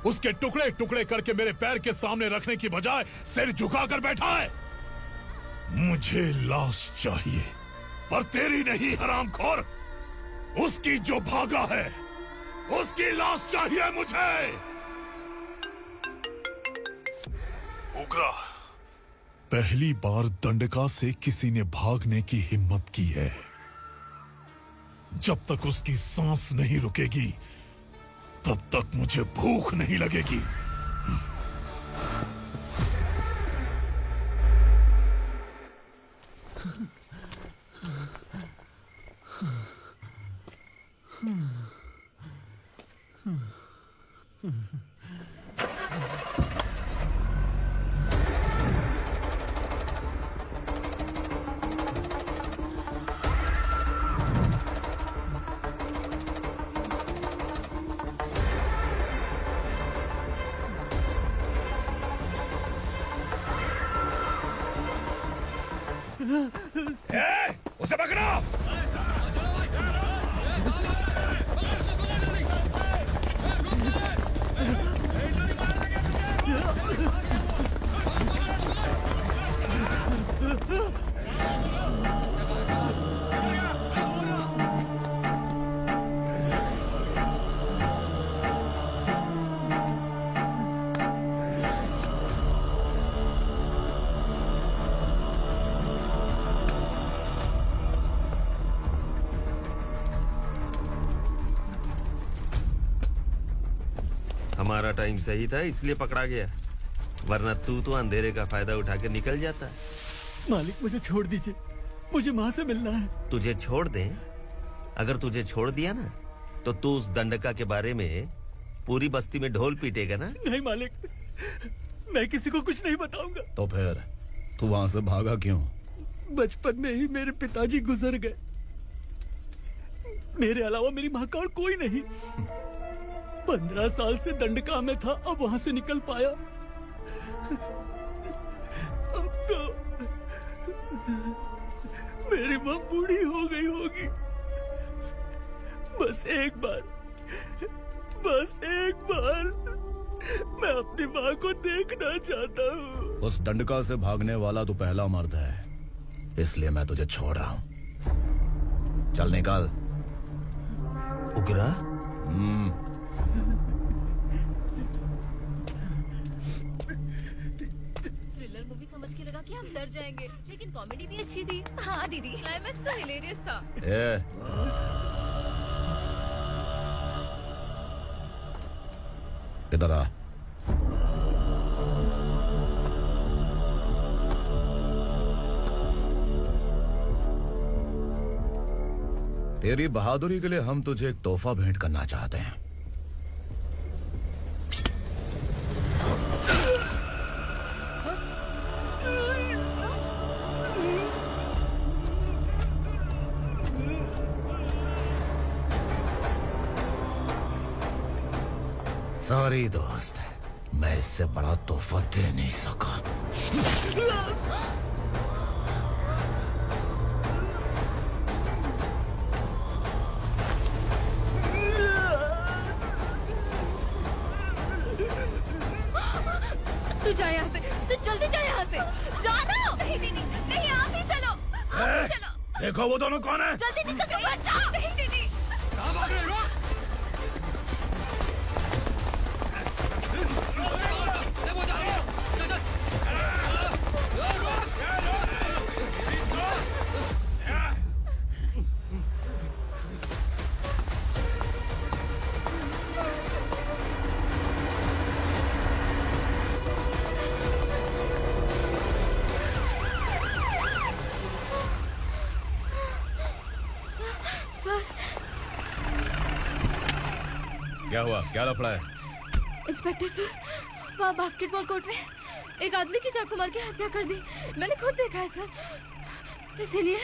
उसके टुकड़े टुकड़े करके मेरे पैर के सामने रखने की बजाय सिर झुकाकर बैठा है। मुझे लाश चाहिए, पर तेरी नहीं हरामखोर। उसकी जो भागा है उसकी लाश चाहिए मुझे। उग्रा, पहली बार दंडका से किसी ने भागने की हिम्मत की है। जब तक उसकी सांस नहीं रुकेगी तब तक मुझे भूख नहीं लगेगी। उसे पकड़ो। हमारा टाइम सही था इसलिए पकड़ा गया, वरना तू तो अंधेरे का फायदा उठा के निकल जाता। मालिक मुझे छोड़ दीजिए, मुझे माँ से मिलना है। तुझे छोड़ दें? अगर तुझे छोड़ दिया ना तो तू उस दंडका के बारे में पूरी बस्ती में ढोल पीटेगा ना। नहीं मालिक, मैं किसी को कुछ नहीं बताऊंगा। तो फिर तू वहां से भागा क्यों? बचपन में ही मेरे पिताजी गुजर गए, मेरे अलावा मेरी माँ का और कोई नहीं। 15 साल से दंडका में था, अब वहां से निकल पाया। अब तो मेरी माँ बूढ़ी हो गई होगी। बस एक बार मैं अपनी माँ को देखना चाहता हूँ। उस दंडका से भागने वाला तू पहला मर्द है, इसलिए मैं तुझे छोड़ रहा हूँ। चल निकल। उग्रा? थ्रिलर मूवी समझ के लगा कि हम डर जाएंगे, लेकिन कॉमेडी भी अच्छी थी। हाँ दीदी, क्लाइमैक्स तो हिलेरियस था। इधर आ। तेरी बहादुरी के लिए हम तुझे एक तोहफा भेंट करना चाहते हैं। सॉरी दोस्त, मैं इससे बड़ा तोहफा दे नहीं सका। तू जा यहाँ से, तू जल्दी जा यहाँ से। जानो। नहीं दीदी, नहीं आप ही चलो, आप ही चलो। देखो वो दोनों कौन है? जल्दी निकल के मत जाओ। नहीं दीदी। कहाँ भाग रहे हो? क्या हुआ? क्या लफड़ा है? इंस्पेक्टर सर, वहाँ बास्केटबॉल कोर्ट में एक आदमी की चाकू मार के हत्या कर दी। मैंने खुद देखा है सर, इसीलिए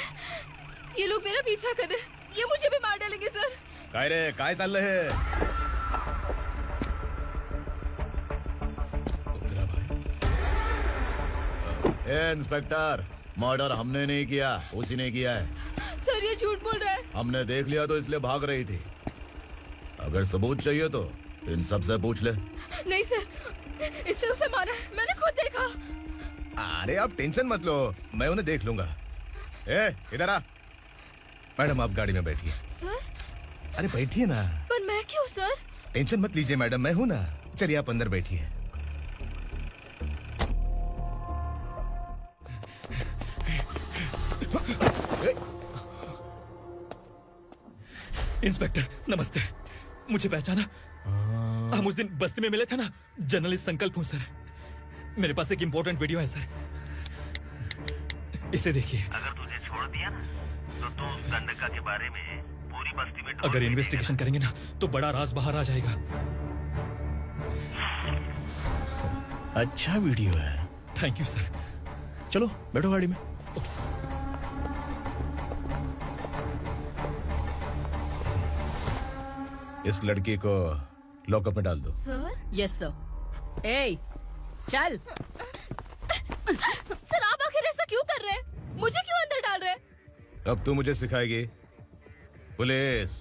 ये लोग मेरा पीछा कर रहे हैं। ये मुझे भी मार डालेंगे सर। काय रे, काय चाल रहे हैं? इंस्पेक्टर, मर्डर हमने नहीं किया, उसी ने किया है। सर ये झूठ बोल रहा है। हमने देख लिया तो इसलिए भाग रही थी। अगर सबूत चाहिए तो इन सब से पूछ ले। नहीं सर, इसने उसे मारा है, मैंने खुद देखा। अरे आप टेंशन मत लो, मैं उन्हें देख लूंगा। इधर आ। मैडम आप गाड़ी में बैठिए। सर? अरे बैठिए ना। पर मैं क्यों सर? टेंशन मत लीजिए मैडम, मैं हूं ना। चलिए आप अंदर बैठिए। इंस्पेक्टर नमस्ते, मुझे पहचाना? हम उस दिन बस्ती में मिले थे ना। जर्नलिस्ट संकल्प हूँ सर। मेरे पास एक इम्पोर्टेंट वीडियो है सर, इसे देखिए। अगर तुझे छोड़ दिया ना तो तू उस दंडका के बारे में पूरी बस्ती में अगर इन्वेस्टिगेशन करेंगे ना तो बड़ा राज बाहर आ जाएगा। अच्छा वीडियो है। Thank you sir. चलो बैठो गाड़ी में। इस लड़की को लॉकअप में डाल दो। सर? Yes sir. ए, चल। सर आप आखिर ऐसा क्यों कर रहे हैं? मुझे क्यों अंदर डाल रहे? अब तू मुझे सिखाएगी? पुलिस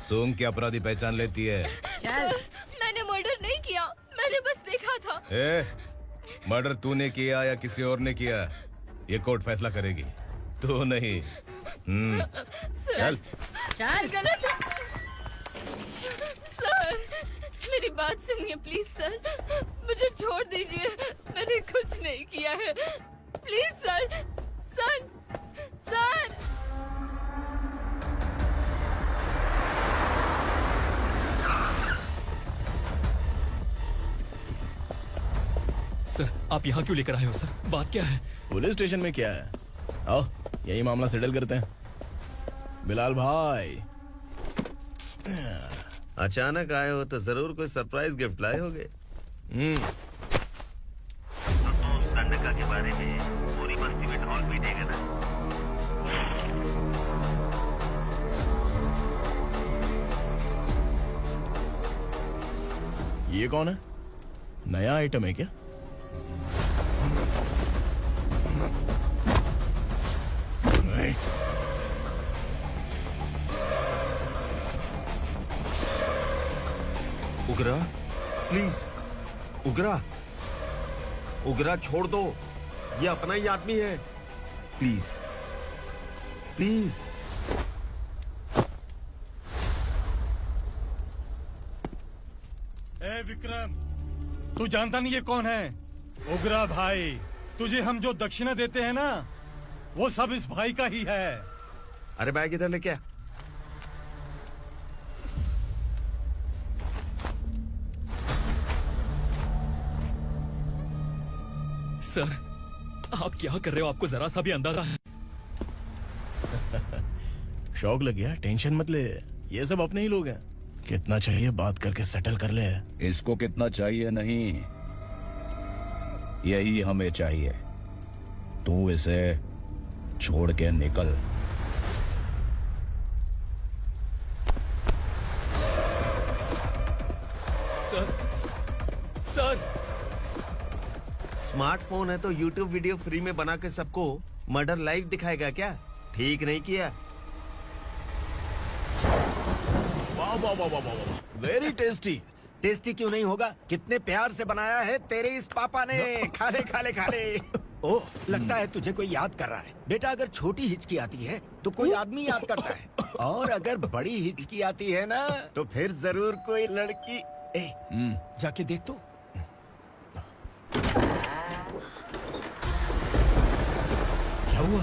सूंघ के अपराधी पहचान लेती है। चल। मैंने मर्डर नहीं किया, मैंने बस देखा था। मर्डर तूने किया या किसी और ने किया, ये कोर्ट फैसला करेगी, तू नहीं। चल चल। गलत है सर, मेरी बात सुनिए प्लीज सर, मुझे छोड़ दीजिए, मैंने कुछ नहीं किया है, please sir. Sir sir sir, आप यहाँ क्यों लेकर आए हो सर? बात क्या है? पुलिस स्टेशन में क्या है? आओ यही मामला सेटल करते हैं। बिलाल भाई, अचानक आए हो तो जरूर कोई सरप्राइज गिफ्ट लाए होगे। दंडका के बारे में पूरी बस्ती में ढोल पीटेगा ना। ये कौन है? नया आइटम है क्या? उगरा, प्लीज उगरा, उगरा छोड़ दो, ये अपना ही आदमी है, प्लीज प्लीज। ए विक्रम, तू जानता नहीं ये कौन है? उगरा भाई, तुझे हम जो दक्षिणा देते हैं ना, वो सब इस भाई का ही है। अरे बैग इधर लेके आ। सर, आप क्या कर रहे हो? आपको जरा सा भी अंदाजा है? शौक लग गया? टेंशन मत ले, ये सब अपने ही लोग हैं। कितना चाहिए बात करके सेटल कर ले। इसको कितना चाहिए नहीं, यही हमें चाहिए। तू इसे छोड़ के निकल। सर स्मार्टफोन है तो YouTube वीडियो फ्री में बना के सबको मर्डर लाइव दिखाएगा क्या? ठीक नहीं किया। वाह वाह वाह वाह वाह, वेरी टेस्टी। टेस्टी क्यों नहीं होगा? कितने प्यार से बनाया है तेरे इस पापा ने। खा ले खा ले खा ले। ओह, लगता है तुझे कोई याद कर रहा है। बेटा, अगर छोटी हिचकी आती है तो कोई आदमी याद करता है, और अगर बड़ी हिचकी आती है ना तो फिर जरूर कोई लड़की। जाके देख तो। क्या हुआ?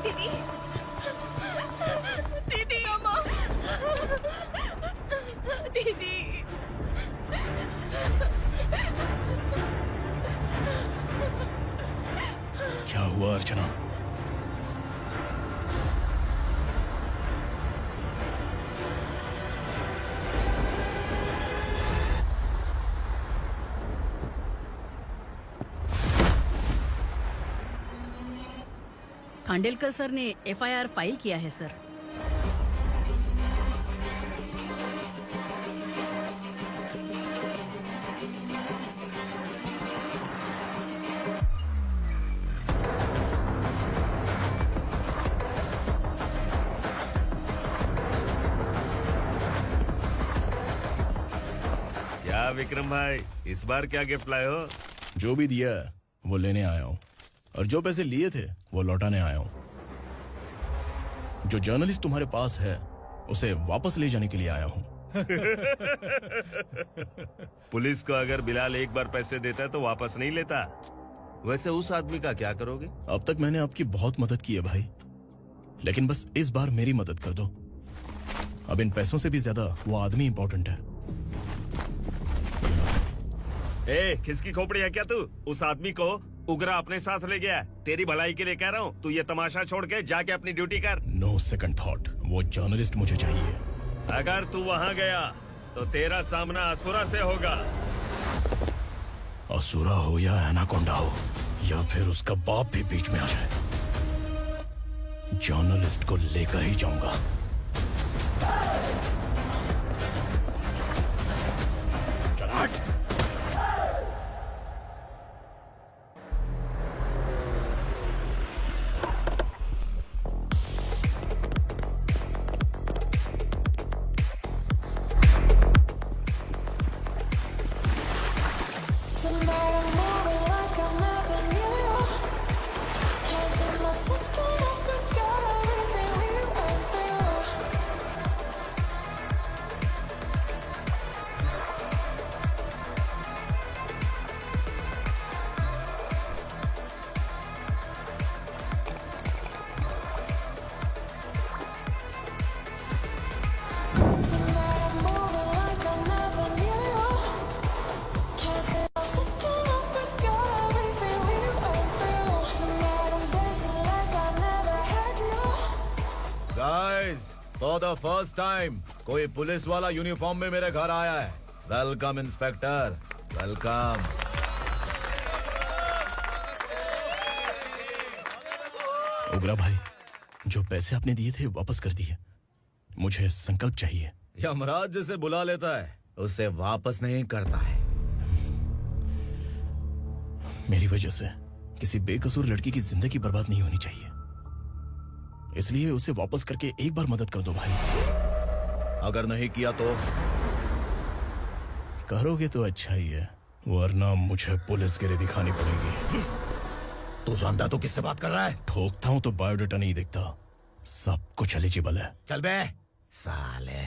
दीदी, दीदी, अम्मा, दीदी। क्या हुआ अर्चना? खांडेलकर सर ने FIR फाइल किया है सर। क्या विक्रम भाई, इस बार क्या गिफ्ट लाए हो? जो भी दिया है वो लेने आया हूँ, और जो पैसे लिए थे वो लौटाने आया हूँ। जो जर्नलिस्ट तुम्हारे पास है उसे वापस ले जाने के लिए आया हूँ। पुलिस को अगर बिलाल एक बार पैसे देता है तो वापस नहीं लेता। वैसे उस आदमी का क्या करोगे? अब तक मैंने आपकी बहुत मदद की है भाई, लेकिन बस इस बार मेरी मदद कर दो। अब इन पैसों से भी ज्यादा वो आदमी इंपॉर्टेंट है। ए, किसकी खोपड़ी है क्या तू? उस आदमी को उगरा अपने साथ ले गया। तेरी भलाई के लिए कह रहा हूँ, तू ये तमाशा छोड़ के जाके अपनी ड्यूटी कर। नो सेकंड थॉट, वो जर्नलिस्ट मुझे चाहिए। अगर तू वहाँ गया तो तेरा सामना असुरा से होगा। असुरा हो या एनाकोंडा हो, या फिर उसका बाप भी बीच में आ जाए, जर्नलिस्ट को लेकर ही जाऊंगा। चल हट। फॉर द फर्स्ट टाइम कोई पुलिस वाला यूनिफॉर्म में मेरे घर आया है। Welcome inspector, welcome. उग्रा भाई, जो पैसे आपने दिए थे वापस कर दिए। मुझे संकल्प चाहिए। यमराज जिसे बुला लेता है उसे वापस नहीं करता है। मेरी वजह से किसी बेकसूर लड़की की जिंदगी बर्बाद नहीं होनी चाहिए, इसलिए उसे वापस करके एक बार मदद कर दो भाई। अगर नहीं किया तो? करोगे तो अच्छा ही है, वरना मुझे पुलिस गिरी दिखानी पड़ेगी। तू जानता तो किससे बात कर रहा है? ठोकता हूं तो बायोडाटा नहीं दिखता, सब कुछ एलिजिबल है। चल बे साले।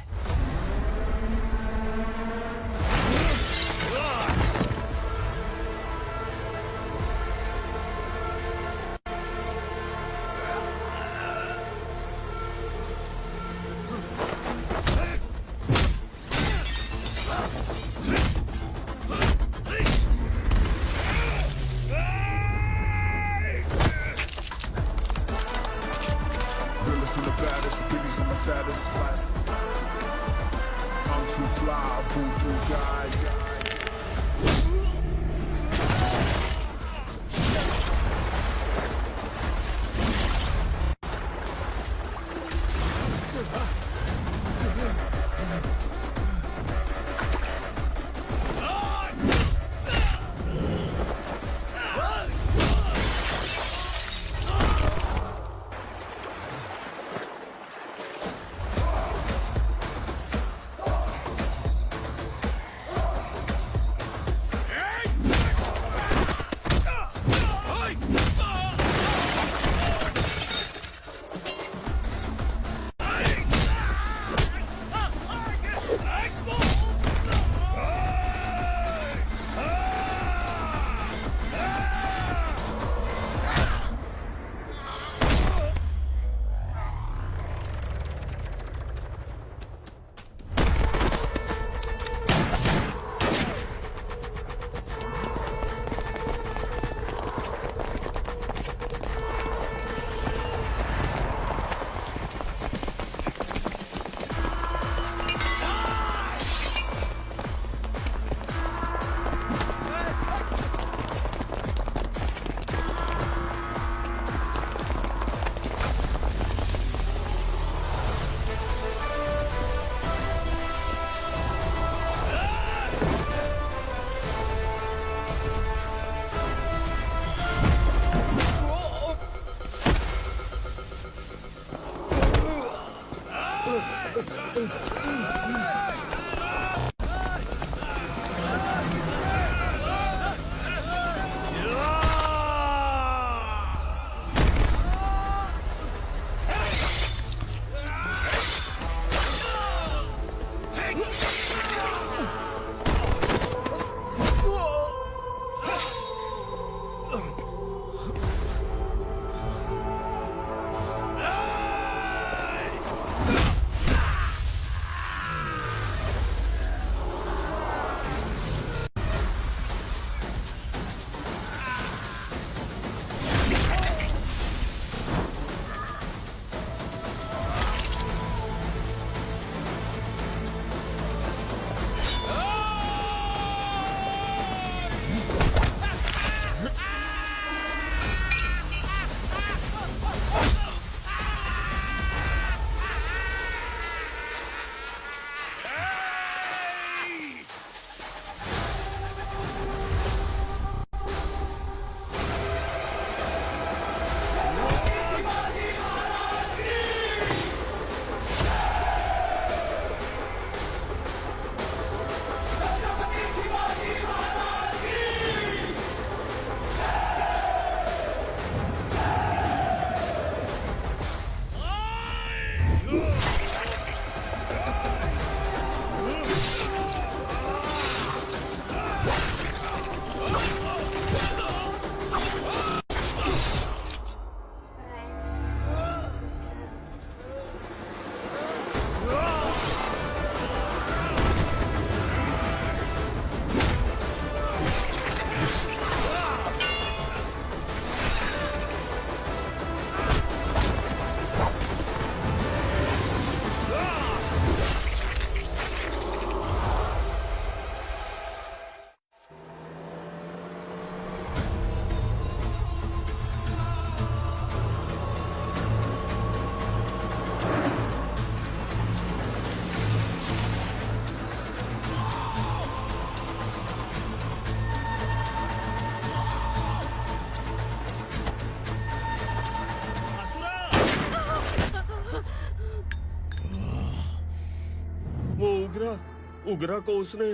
उगरा को उसने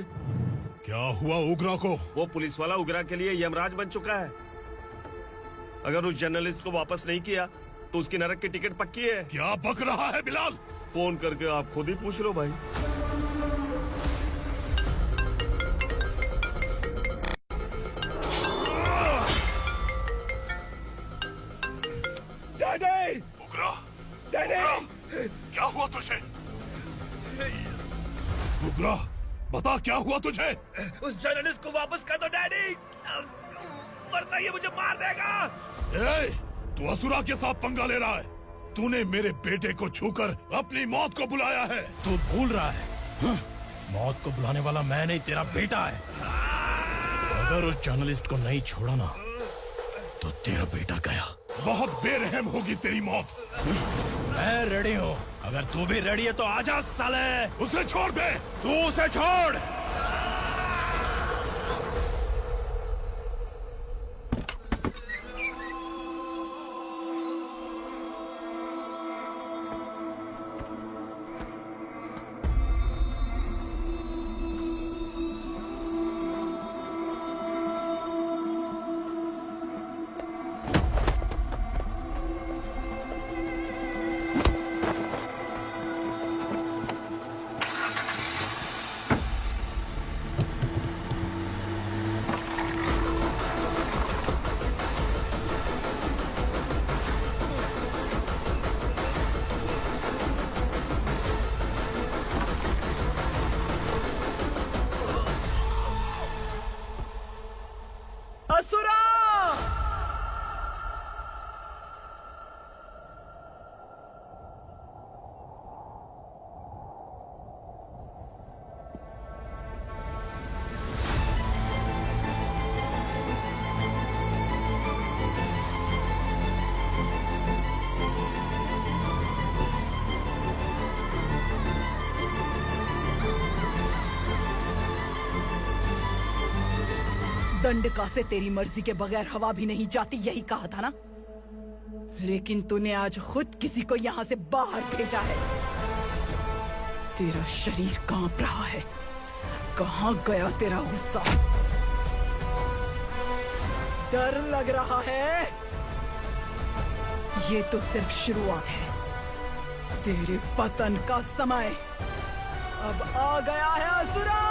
क्या हुआ? उगरा को? वो पुलिस वाला उगरा के लिए यमराज बन चुका है। अगर उस जर्नलिस्ट को वापस नहीं किया तो उसकी नरक की टिकट पक्की है। क्या बक रहा है बिलाल? फोन करके आप खुद ही पूछ लो भाई। डैडी! उगरा! डैडी! क्या हुआ तुझे? उगरा, बता क्या हुआ तुझे? उस जर्नलिस्ट को वापस कर दो डैडी, वरना ये मुझे मार देगा। ए, तू असुरा के साथ पंगा ले रहा है। तूने मेरे बेटे को छूकर अपनी मौत को बुलाया है। तू भूल रहा है, हाँ? मौत को बुलाने वाला मैं नहीं, तेरा बेटा है। अगर उस जर्नलिस्ट को नहीं छोड़ा ना तो तेरा बेटा गया। बहुत बेरहम होगी तेरी मौत। मैं रेडी हूँ, अगर तू भी रेडी है तो आजा साले। उसे छोड़ दे। तू उसे छोड़। असुरा! दंडका से तेरी मर्जी के बगैर हवा भी नहीं जाती, यही कहा था ना? लेकिन तूने आज खुद किसी को यहाँ से बाहर भेजा है। तेरा शरीर कांप रहा है। कहाँ गया तेरा गुस्सा? डर लग रहा है? ये तो सिर्फ शुरुआत है। तेरे पतन का समय अब आ गया है असुरा।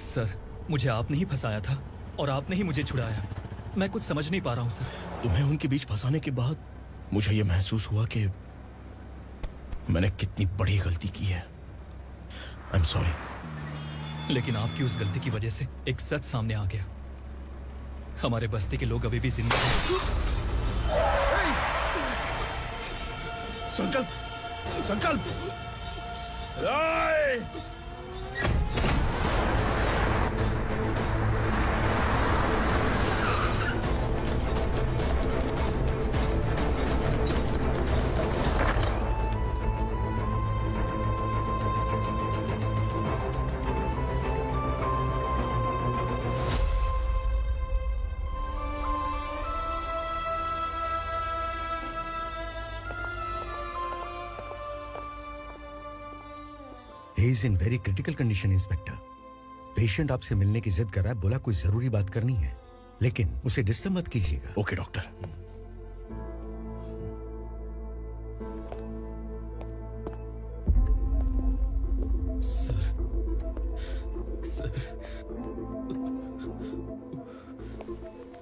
सर, मुझे आपने ही फंसाया था और आपने ही मुझे छुड़ाया। मैं कुछ समझ नहीं पा रहा हूँ सर। तुम्हें उनके बीच फंसाने के बाद मुझे यह महसूस हुआ कि मैंने कितनी बड़ी गलती की है। I am sorry. लेकिन आपकी उस गलती की वजह से एक सच सामने आ गया। हमारे बस्ती के लोग अभी भी जिंदा हैं। संकल्प, संकल्प। He is in very critical condition, inspector. Patient आपसे मिलने की जिद कर रहा है, बोला कोई जरूरी बात करनी है, लेकिन उसे डिस्टर्ब मत कीजिएगा। Okay doctor.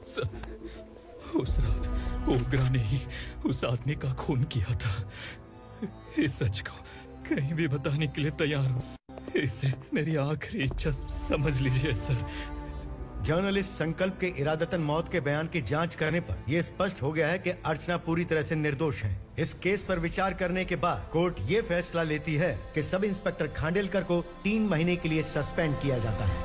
सर, उस रात ओग्रा ने ही उस आदमी का खून किया था। इस सच को कहीं भी बताने के लिए तैयार हूँ। इसे मेरी आखिरी इच्छा समझ लीजिए सर। जर्नलिस्ट संकल्प के इरादतन मौत के बयान की जांच करने पर यह स्पष्ट हो गया है कि अर्चना पूरी तरह से निर्दोष है। इस केस पर विचार करने के बाद कोर्ट ये फैसला लेती है कि सब इंस्पेक्टर खांडेलकर को 3 महीने के लिए सस्पेंड किया जाता है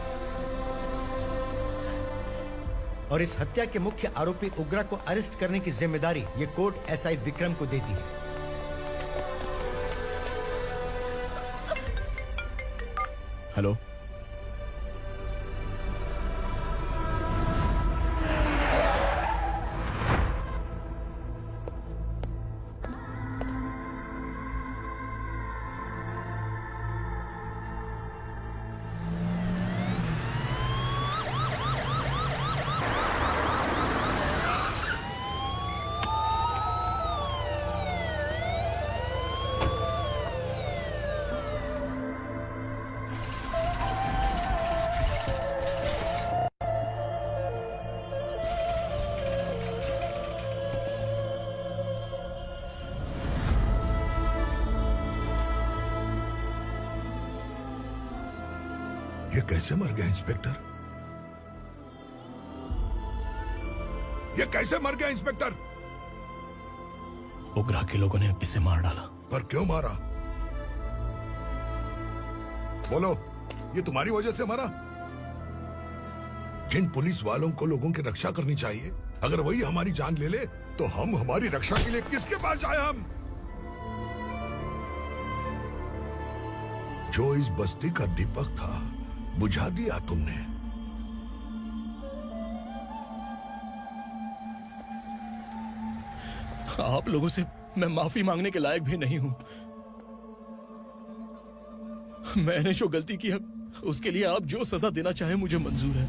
और इस हत्या के मुख्य आरोपी उग्रा को अरेस्ट करने की जिम्मेदारी ये कोर्ट एसआई विक्रम को देती है। हेलो, ये कैसे मर गया इंस्पेक्टर? ये कैसे मर गया इंस्पेक्टर? उग्रा के लोगों ने इसे मार डाला। पर क्यों मारा? बोलो, ये तुम्हारी वजह से मरा? जिन पुलिस वालों को लोगों की रक्षा करनी चाहिए, अगर वही हमारी जान ले ले तो हम हमारी रक्षा के लिए किसके पास जाए? हम जो इस बस्ती का दीपक था बुझा दिया तुमने। आप लोगों से मैं माफी मांगने के लायक भी नहीं हूं। मैंने जो गलती की है उसके लिए आप जो सजा देना चाहे मुझे मंजूर है।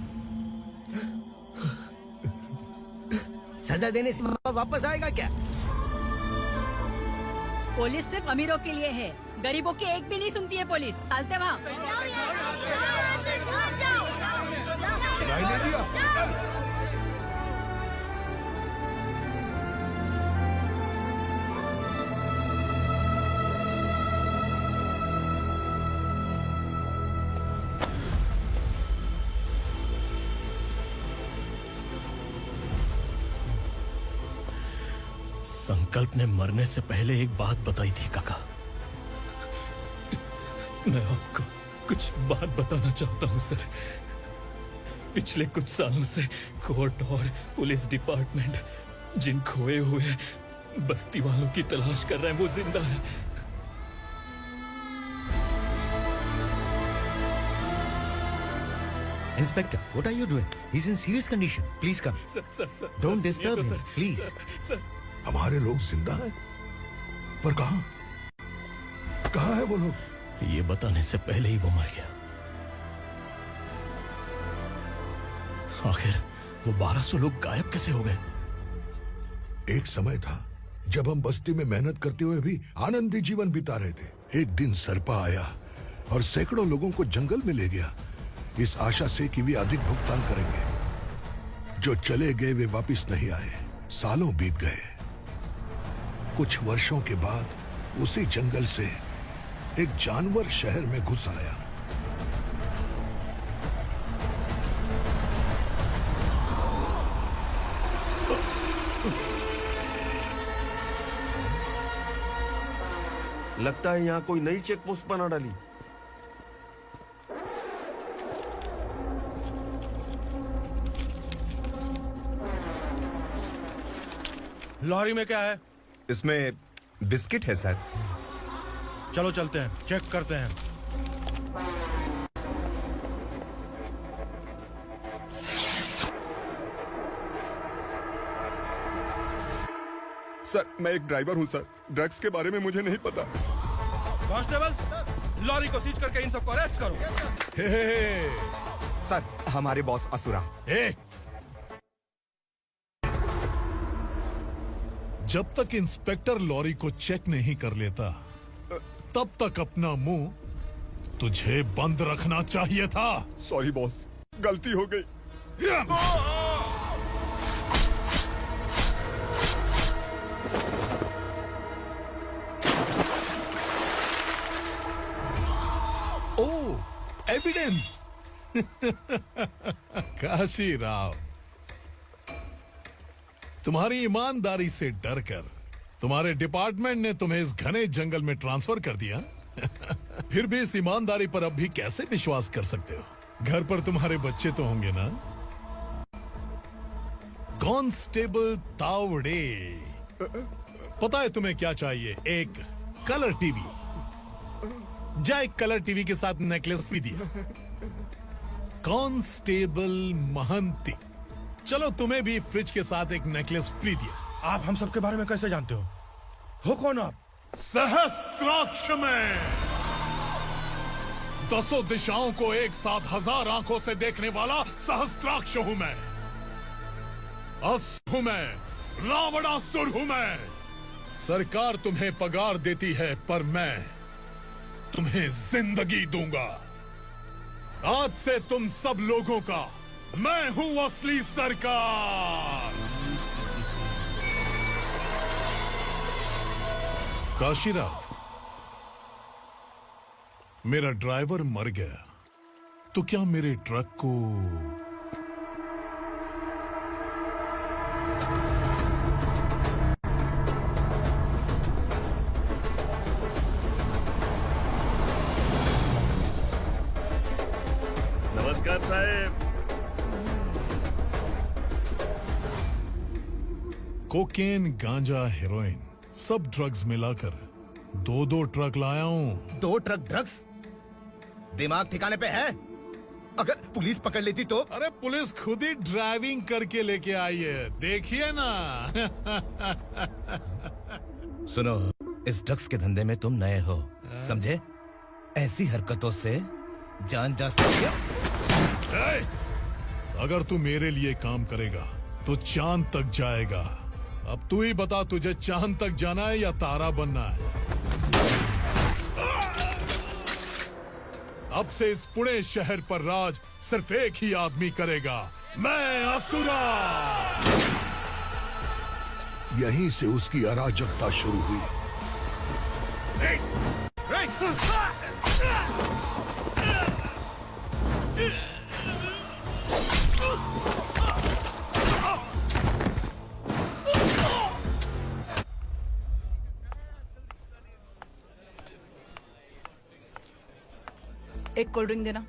सजा देने से वापस आएगा क्या? पुलिस सिर्फ अमीरों के लिए है, गरीबों की एक भी नहीं सुनती है पुलिस। चलते वहाँ। सुनाई नहीं दिया? संकल्प ने मरने से पहले एक बात बताई थी काका। मैं आपको कुछ बात बताना चाहता हूं सर। पिछले कुछ सालों से कोर्ट और पुलिस डिपार्टमेंट जिन खोए हुए बस्ती वालों की तलाश कर रहे हैं वो जिंदा है। Inspector, what are you doing? He's in serious condition. Please come. Don't disturb him, please. हमारे लोग जिंदा हैं? पर कहां? कहां है वो लोग? ये बताने से पहले ही वो मर गया। आखिर वो 1200 लोग गायब कैसे हो गए? एक समय था जब हम बस्ती में मेहनत करते हुए भी आनंदी जीवन बिता रहे थे। एक दिन सरपा आया और सैकड़ों लोगों को जंगल में ले गया, इस आशा से कि वे अधिक भुगतान करेंगे। जो चले गए वे वापस नहीं आए। सालों बीत गए। कुछ वर्षों के बाद उसी जंगल से एक जानवर शहर में घुस आया। लगता है यहाँ कोई नई चेक पोस्ट बना डाली। लॉरी में क्या है? इसमें बिस्किट है सर। चलो चलते हैं, चेक करते हैं। सर मैं एक ड्राइवर हूँ सर, ड्रग्स के बारे में मुझे नहीं पता। कांस्टेबल, लॉरी को सीज करके इन सबको अरेस्ट करो। सर हमारे बॉस असुरा। जब तक इंस्पेक्टर लॉरी को चेक नहीं कर लेता तब तक अपना मुंह तुझे बंद रखना चाहिए था। सॉरी बॉस, गलती हो गई। ओह, एविडेंस। काशी राव, तुम्हारी ईमानदारी से डरकर तुम्हारे डिपार्टमेंट ने तुम्हें इस घने जंगल में ट्रांसफर कर दिया। फिर भी इस ईमानदारी पर अब भी कैसे विश्वास कर सकते हो? घर पर तुम्हारे बच्चे तो होंगे ना? कांस्टेबल तावड़े, पता है तुम्हें क्या चाहिए? एक कलर टीवी। जा एक कलर टीवी के साथ नेकलेस भी दिया। कांस्टेबल महंती, चलो तुम्हें भी फ्रिज के साथ एक नेकलेस फ्री दिया। आप हम सबके बारे में कैसे जानते हो कौन आप? सहस्त्राक्ष में 10 दिशाओं को एक साथ 1000 आंखों से देखने वाला सहस्त्राक्ष हूं मैं। असुर हूं मैं, रावणासुर हूं मैं। सरकार तुम्हें पगार देती है पर मैं तुम्हें जिंदगी दूंगा। आज से तुम सब लोगों का मैं हूं असली सरकार। काशीराव, मेरा ड्राइवर मर गया तो क्या मेरे ट्रक को नमस्कार साहब। कोकेन, गांजा, हेरोइन सब ड्रग्स मिलाकर 2 ट्रक लाया हूँ। 2 ट्रक ड्रग्स? दिमाग ठिकाने पे है? अगर पुलिस पकड़ लेती तो? अरे पुलिस खुद ही ड्राइविंग करके लेके आई है, देखिए ना। सुनो, इस ड्रग्स के धंधे में तुम नए हो, समझे? ऐसी हरकतों से जान जा सकती है। अगर तू मेरे लिए काम करेगा तो चांद तक जाएगा। अब तू ही बता, तुझे चांद तक जाना है या तारा बनना है? अब से इस पुणे शहर पर राज सिर्फ एक ही आदमी करेगा, मैं असुरा। यहीं से उसकी अराजकता शुरू हुई। एक कोल्ड ड्रिंक देना।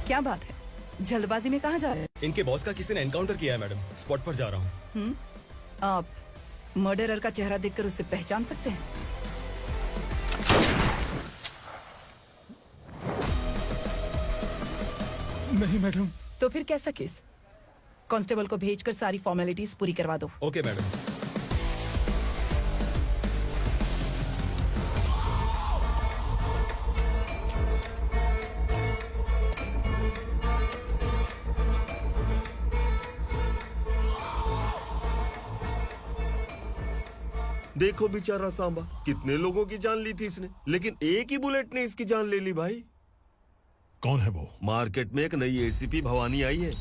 क्या बात है, जल्दबाजी में कहाँ जा रहे हैं? इनके बॉस का किसी ने एनकाउंटर किया है मैडम, स्पॉट पर जा रहा हूँ। आप मर्डरर का चेहरा देखकर उसे पहचान सकते हैं? नहीं मैडम। तो फिर कैसा केस? कांस्टेबल को भेजकर सारी फॉर्मेलिटीज पूरी करवा दो। Okay madam. देखो बेचारा सांबा, कितने लोगों की जान ली थी इसने, लेकिन एक ही बुलेट ने इसकी जान ले ली भाई। कौन है वो? मार्केट में एक नई एसीपी भवानी आई है।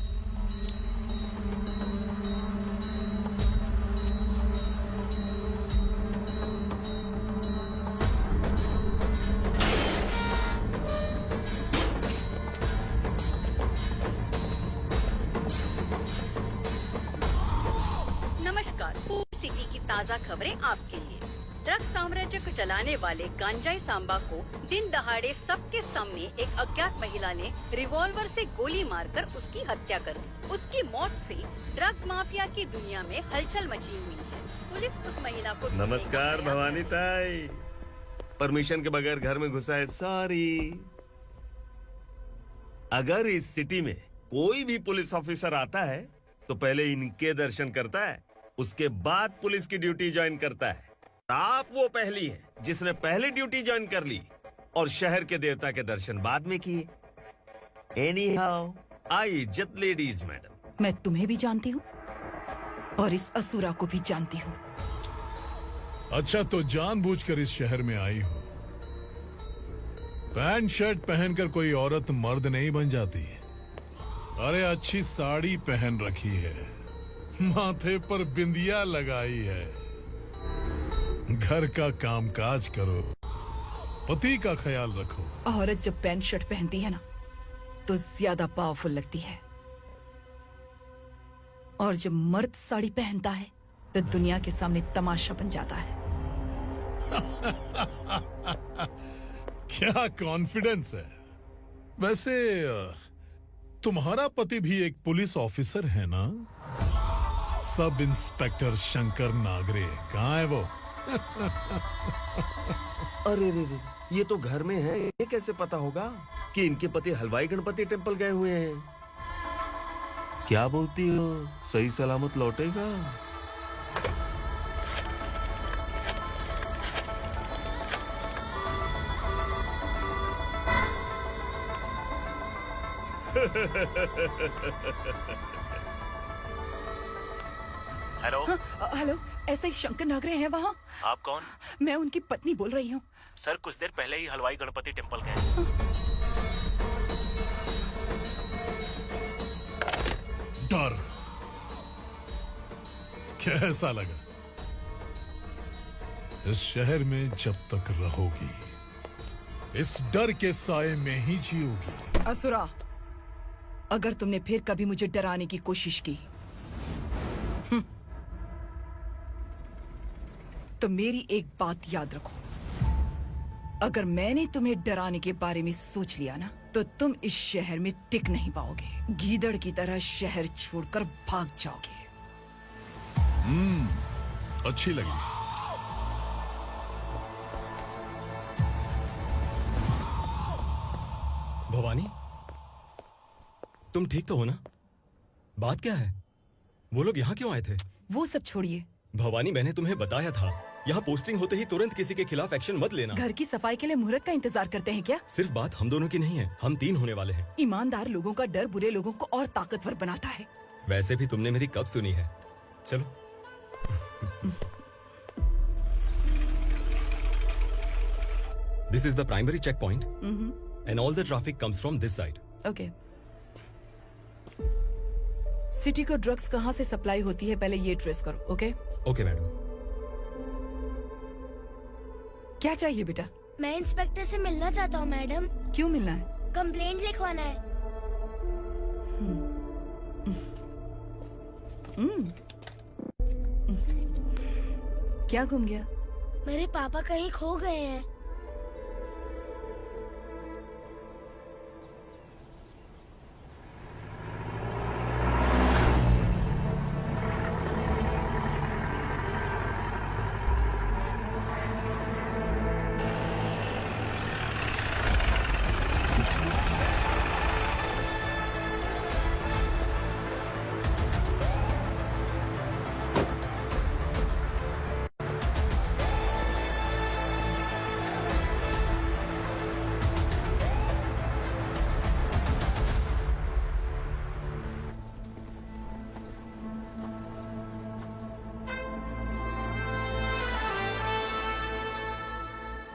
नमस्कार, सिटी की ताज़ा खबरें आपके लिए। ड्रग्स साम्राज्य को चलाने वाले गांजाई सांबा को दिन दहाड़े सबके सामने एक अज्ञात महिला ने रिवॉल्वर से गोली मारकर उसकी हत्या कर दी। उसकी मौत से ड्रग्स माफिया की दुनिया में हलचल मची हुई है। पुलिस उस महिला को नमस्कार भवानी ताई, परमिशन के बगैर घर में घुसा है, सॉरी। अगर इस सिटी में कोई भी पुलिस ऑफिसर आता है तो पहले इनके दर्शन करता है, उसके बाद पुलिस की ड्यूटी ज्वाइन करता है। आप वो पहली हैं जिसने पहले ड्यूटी ज्वाइन कर ली और शहर के देवता के दर्शन बाद में किए। एनीहाउ, आई इज्जत लेडीज मैडम। मैं तुम्हें भी जानती हूँ और इस असुरा को भी जानती हूँ। अच्छा, तो जानबूझकर इस शहर में आई हो। पैंट शर्ट पहनकर कोई औरत मर्द नहीं बन जाती। अरे अच्छी साड़ी पहन रखी है, माथे पर बिंदिया लगाई है, घर का कामकाज करो, पति का ख्याल रखो। औरत जब पैंट शर्ट पहनती है ना तो ज्यादा पावरफुल लगती है, और जब मर्द साड़ी पहनता है तो दुनिया के सामने तमाशा बन जाता है। क्या कॉन्फिडेंस है। वैसे तुम्हारा पति भी एक पुलिस ऑफिसर है ना? सब इंस्पेक्टर शंकर नागरे, कहाँ है वो? अरे रे रे, ये तो घर में है, ये कैसे पता होगा कि इनके पति हलवाई गणपति टेम्पल गए हुए हैं? क्या बोलती हो, सही सलामत लौटेगा? हेलो। हेलो, ऐसे ही शंकर नागरे हैं वहाँ? आप कौन? मैं उनकी पत्नी बोल रही हूँ। सर, कुछ देर पहले ही हलवाई गणपति टेम्पल गए। डर कैसा लगा? इस शहर में जब तक रहोगी इस डर के साए में ही जियोगी। असुरा, अगर तुमने फिर कभी मुझे डराने की कोशिश की तो मेरी एक बात याद रखो, अगर मैंने तुम्हें डराने के बारे में सोच लिया ना तो तुम इस शहर में टिक नहीं पाओगे। गीदड़ की तरह शहर छोड़कर भाग जाओगे। अच्छी लगी। भवानी, तुम ठीक तो हो ना? बात क्या है? वो लोग यहाँ क्यों आए थे? वो सब छोड़िए भवानी, मैंने तुम्हें बताया था, यहाँ पोस्टिंग होते ही तुरंत किसी के खिलाफ एक्शन मत लेना। घर की सफाई के लिए मुहूर्त का इंतजार करते हैं क्या? सिर्फ बात हम दोनों की नहीं है, हम 3 होने वाले हैं। ईमानदार लोगों का डर बुरे लोगों को और ताकतवर बनाता है। वैसे भी तुमने मेरी कब सुनी है? चलो। This is the primary checkpoint, and all the traffic comes from this side. Okay. City को ड्रग्स कहाँ से सप्लाई होती है पहले ये ट्रेस करो, ओके? Okay madam. क्या चाहिए बेटा? मैं इंस्पेक्टर से मिलना चाहता हूँ मैडम। क्यों मिलना है? कंप्लेंट लिखवाना है। क्या घूम गया? मेरे पापा कहीं खो गए हैं।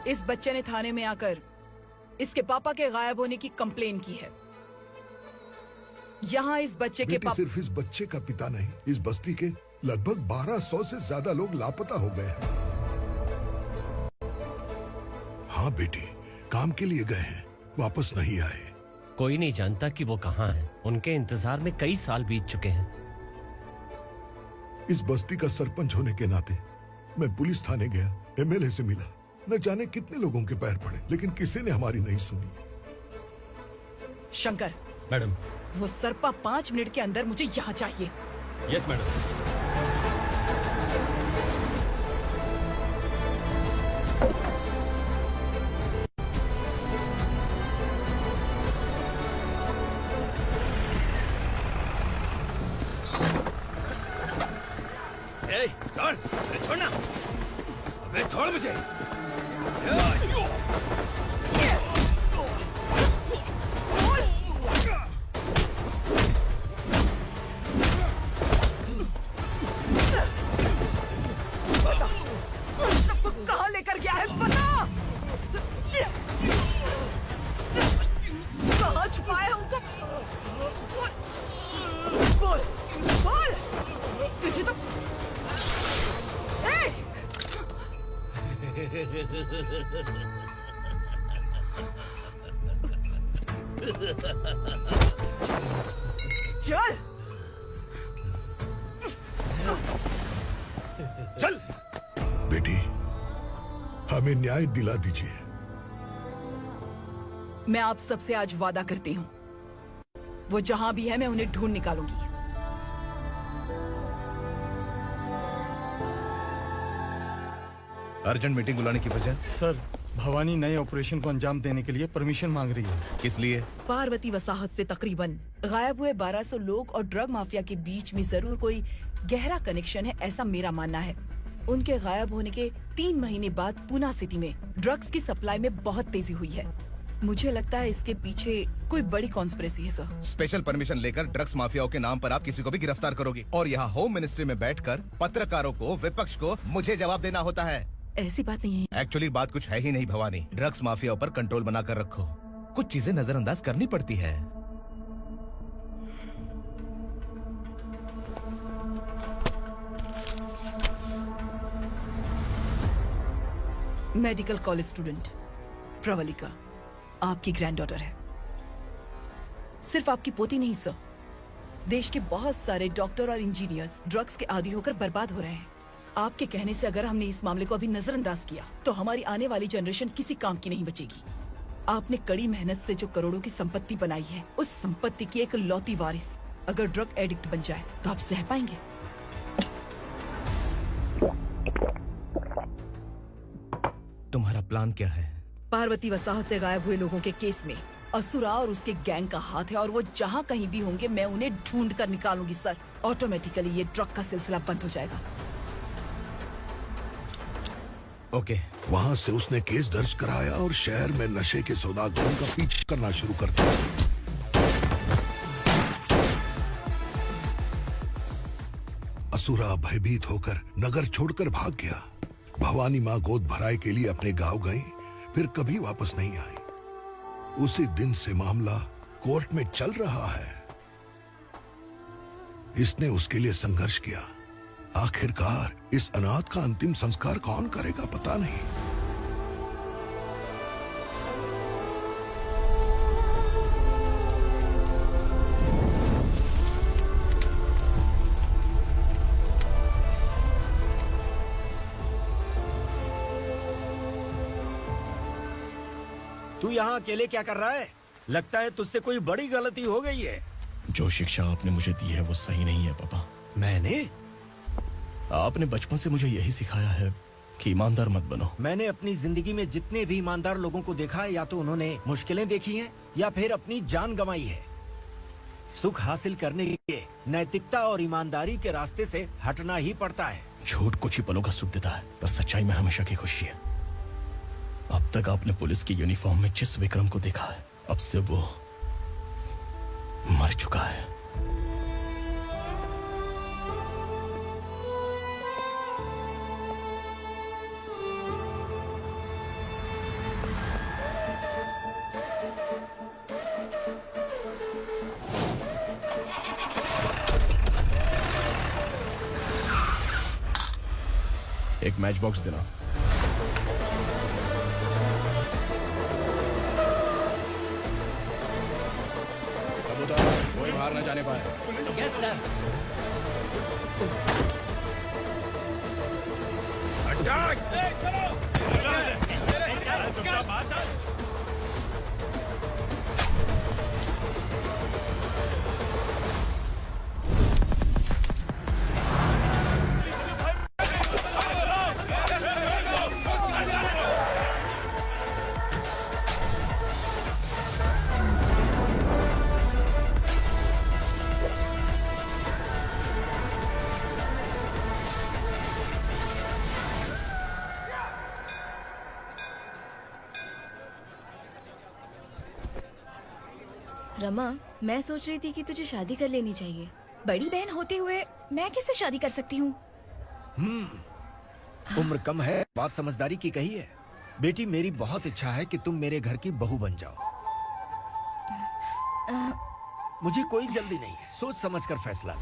इस बच्चे ने थाने में आकर इसके पापा के गायब होने की कंप्लेन की है। यहाँ इस बच्चे के बेटी, सिर्फ इस बच्चे का पिता नहीं, इस बस्ती के लगभग 1200 से ज्यादा लोग लापता हो गए हैं। हाँ बेटी, काम के लिए गए हैं, वापस नहीं आए। कोई नहीं जानता कि वो कहाँ हैं। उनके इंतजार में कई साल बीत चुके हैं। इस बस्ती का सरपंच होने के नाते मैं पुलिस थाने गया, एमएलए से मिला, न जाने कितने लोगों के पैर पड़े, लेकिन किसी ने हमारी नहीं सुनी। शंकर, मैडम, वो सरपा 5 मिनट के अंदर मुझे यहाँ चाहिए। Yes madam. छोड़, छोड़ना, अबे छोड़ मुझे। सबको कहाँ लेकर गया है पता? कहाँ छुपाया उनको? बोल, बोल, तुझे तो चल चल बेटी, हमें न्याय दिला दीजिए। मैं आप सबसे आज वादा करती हूँ, वो जहां भी है मैं उन्हें ढूंढ निकालूंगी। अर्जेंट मीटिंग बुलाने की वजह? सर, भवानी नए ऑपरेशन को अंजाम देने के लिए परमिशन मांग रही है। किस लिए? पार्वती वसाहत से तकरीबन गायब हुए 1200 लोग और ड्रग माफिया के बीच में जरूर कोई गहरा कनेक्शन है, ऐसा मेरा मानना है। उनके गायब होने के 3 महीने बाद पूना सिटी में ड्रग्स की सप्लाई में बहुत तेजी हुई है। मुझे लगता है इसके पीछे कोई बड़ी कॉन्स्पिरेसी है सर। स्पेशल परमिशन लेकर ड्रग्स माफियाओं के नाम पर आप किसी को भी गिरफ्तार करोगे और यहाँ होम मिनिस्ट्री में बैठकर पत्रकारों को, विपक्ष को मुझे जवाब देना होता है। ऐसी बात नहीं है। एक्चुअली बात कुछ है ही नहीं भवानी। ड्रग्स माफिया पर कंट्रोल बनाकर रखो, कुछ चीजें नजरअंदाज करनी पड़ती है। मेडिकल कॉलेज स्टूडेंट प्रवलिका आपकी ग्रैंडडॉटर है। सिर्फ आपकी पोती नहीं सर, देश के बहुत सारे डॉक्टर और इंजीनियर्स ड्रग्स के आदी होकर बर्बाद हो रहे हैं। आपके कहने से अगर हमने इस मामले को अभी नजरअंदाज किया तो हमारी आने वाली जनरेशन किसी काम की नहीं बचेगी। आपने कड़ी मेहनत से जो करोड़ों की संपत्ति बनाई है, उस संपत्ति की एक लौती वारिस अगर ड्रग एडिक्ट बन जाए तो आप सह पाएंगे? तुम्हारा प्लान क्या है? पार्वती वसाहत से गायब हुए लोगों के केस में असुरा और उसके गैंग का हाथ है और वो जहाँ कहीं भी होंगे मैं उन्हें ढूंढ कर निकालूंगी सर। ऑटोमेटिकली ये ड्रग का सिलसिला बंद हो जाएगा। ओके। वहाँ से उसने केस दर्ज कराया और शहर में नशे के सौदागरों का पीछा करना शुरू कर दिया। असुरा भयभीत होकर नगर छोड़कर भाग गया। भवानी माँ गोद भराई के लिए अपने गांव गई, फिर कभी वापस नहीं आई। उसी दिन से मामला कोर्ट में चल रहा है। इसने उसके लिए संघर्ष किया। आखिरकार इस अनाथ का अंतिम संस्कार कौन करेगा पता नहीं। तू यहाँ अकेले क्या कर रहा है? लगता है तुझसे कोई बड़ी गलती हो गई है। जो शिक्षा आपने मुझे दी है वो सही नहीं है पापा। मैंने? आपने बचपन से मुझे यही सिखाया है कि ईमानदार मत बनो। मैंने अपनी जिंदगी में जितने भी ईमानदार लोगों को देखा है, या तो उन्होंने मुश्किलें देखी हैं या फिर अपनी जान गंवाई है। सुख हासिल करने के लिए नैतिकता और ईमानदारी के रास्ते से हटना ही पड़ता है। झूठ कुछ ही पलों का सुख देता है, पर सच्चाई में हमेशा की खुशी है। अब तक आपने पुलिस की यूनिफॉर्म में जिस विक्रम को देखा है, अब से वो मर चुका है। एक मैच बॉक्स देना। कबूतर कोई बाहर न जाने पाए। Yes sir. रमा, मैं सोच रही थी कि तुझे शादी कर लेनी चाहिए। बड़ी बहन होते हुए मैं कैसे शादी कर सकती हूँ? उम्र कम है, बात समझदारी की कही है। बेटी, मेरी बहुत इच्छा है कि तुम मेरे घर की बहू बन जाओ। मुझे कोई जल्दी नहीं है, सोच समझ कर फैसला लो।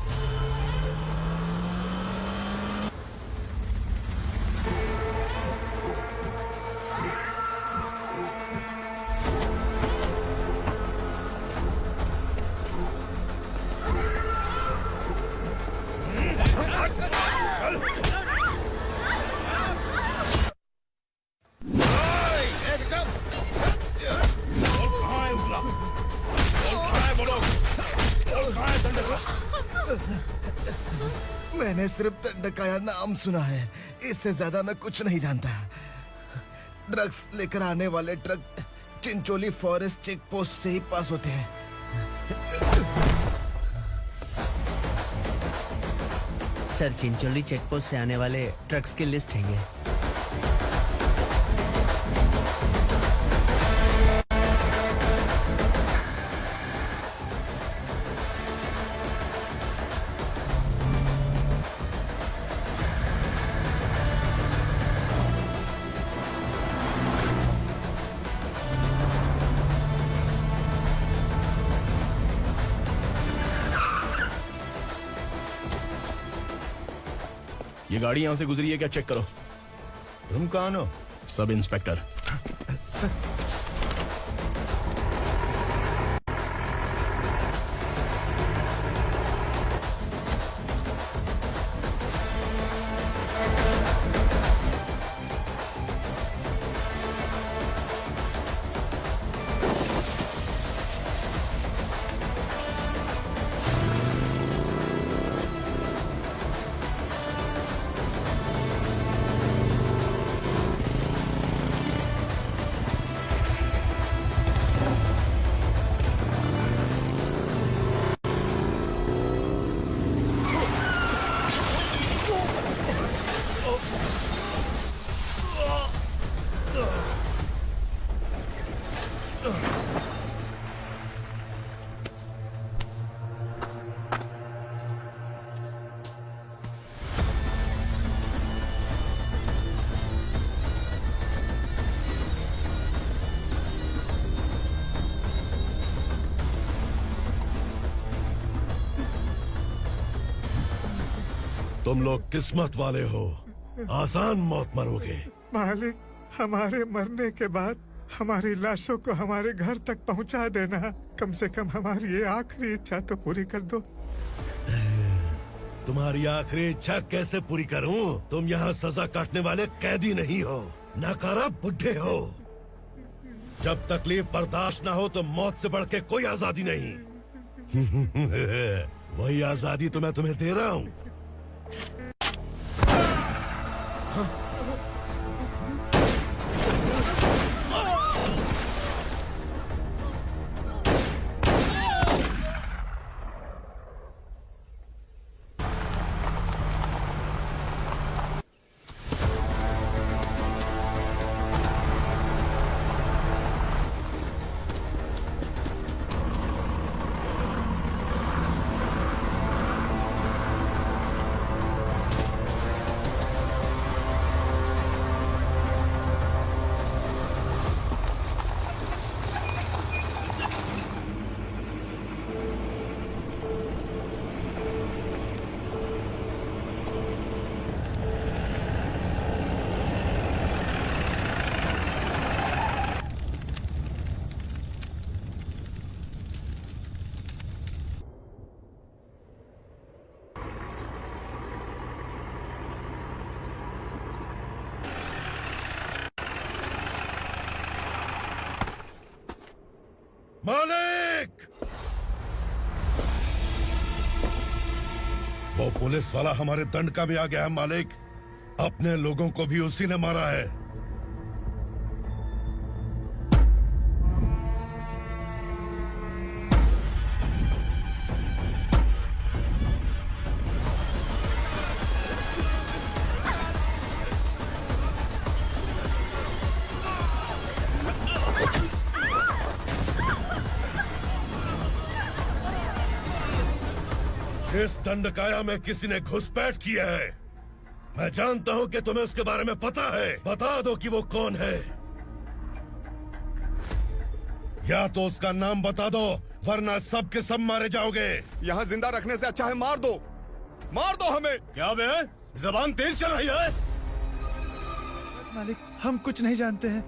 मैंने सिर्फ दंडकाया नाम सुना है, इससे ज्यादा मैं कुछ नहीं जानता। ड्रग्स लेकर आने वाले truck Chincholi forest check post से ही पास होते हैं। सर, चिंचोली चेक पोस्ट से आने वाले ट्रक्स की लिस्ट है ये। ये गाड़ी यहाँ से गुजरी है क्या, चेक करो। तुम कौन हो? Sub inspector. तुम लोग किस्मत वाले हो, आसान मौत मरोगे। मालिक, हमारे मरने के बाद हमारी लाशों को हमारे घर तक पहुंचा देना। कम से कम हमारी ये आखिरी इच्छा तो पूरी कर दो। तुम्हारी आखिरी इच्छा कैसे पूरी करूं? तुम यहाँ सजा काटने वाले कैदी नहीं हो, नाकारा बुड्ढे हो। जब तकलीफ बर्दाश्त ना हो तो मौत से बढ़ के कोई आजादी नहीं। वही आजादी तो मैं तुम्हें दे रहा हूँ। मालिक! वो पुलिस वाला हमारे दंडका में आ गया है मालिक। अपने लोगों को भी उसी ने मारा है। इस दंडकाया में किसी ने घुसपैठ किया है। मैं जानता हूं कि तुम्हें उसके बारे में पता है। बता दो कि वो कौन है, या तो उसका नाम बता दो, वरना सब के सब मारे जाओगे। यहाँ जिंदा रखने से अच्छा है मार दो हमें। क्या बे? जबान तेज चल रही है। मालिक, हम कुछ नहीं जानते हैं।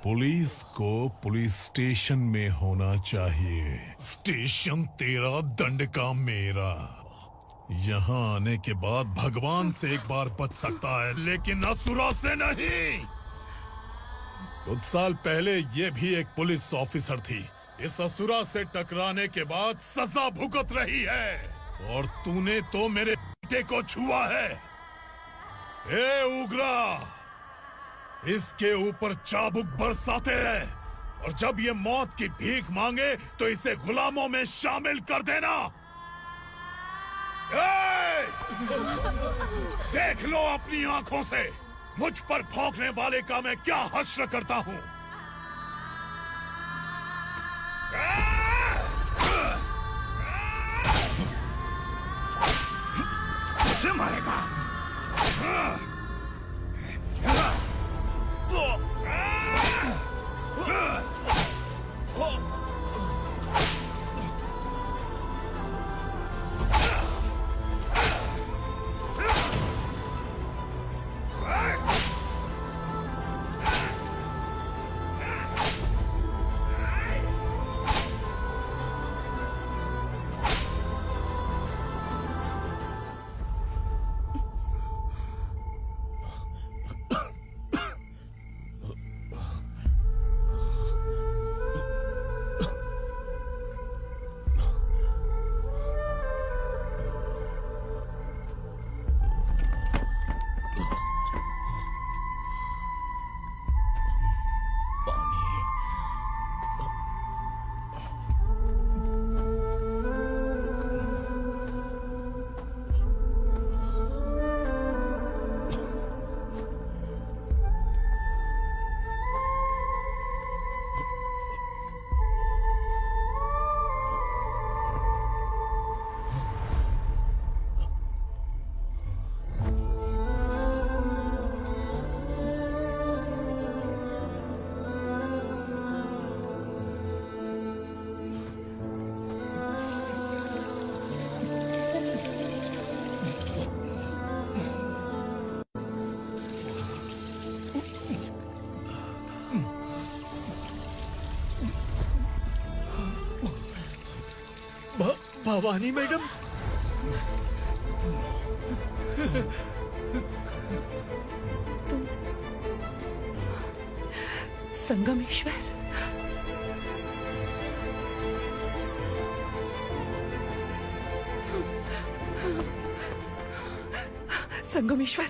पुलिस को पुलिस स्टेशन में होना चाहिए। स्टेशन तेरा, दंड का मेरा। यहाँ आने के बाद भगवान से एक बार बच सकता है, लेकिन असुरा से नहीं। कुछ साल पहले ये भी एक पुलिस ऑफिसर थी। इस असुरा से टकराने के बाद सजा भुगत रही है, और तूने तो मेरे बेटे को छुआ है। ए उग्रा, इसके ऊपर चाबुक बरसाते हैं, और जब ये मौत की भीख मांगे तो इसे गुलामों में शामिल कर देना। देख लो अपनी आंखों से मुझ पर भौंकने वाले का मैं क्या हश्र करता हूँ। मुझे मारेगा। भवानी मैडम, संगमेश्वर, संगमेश्वर,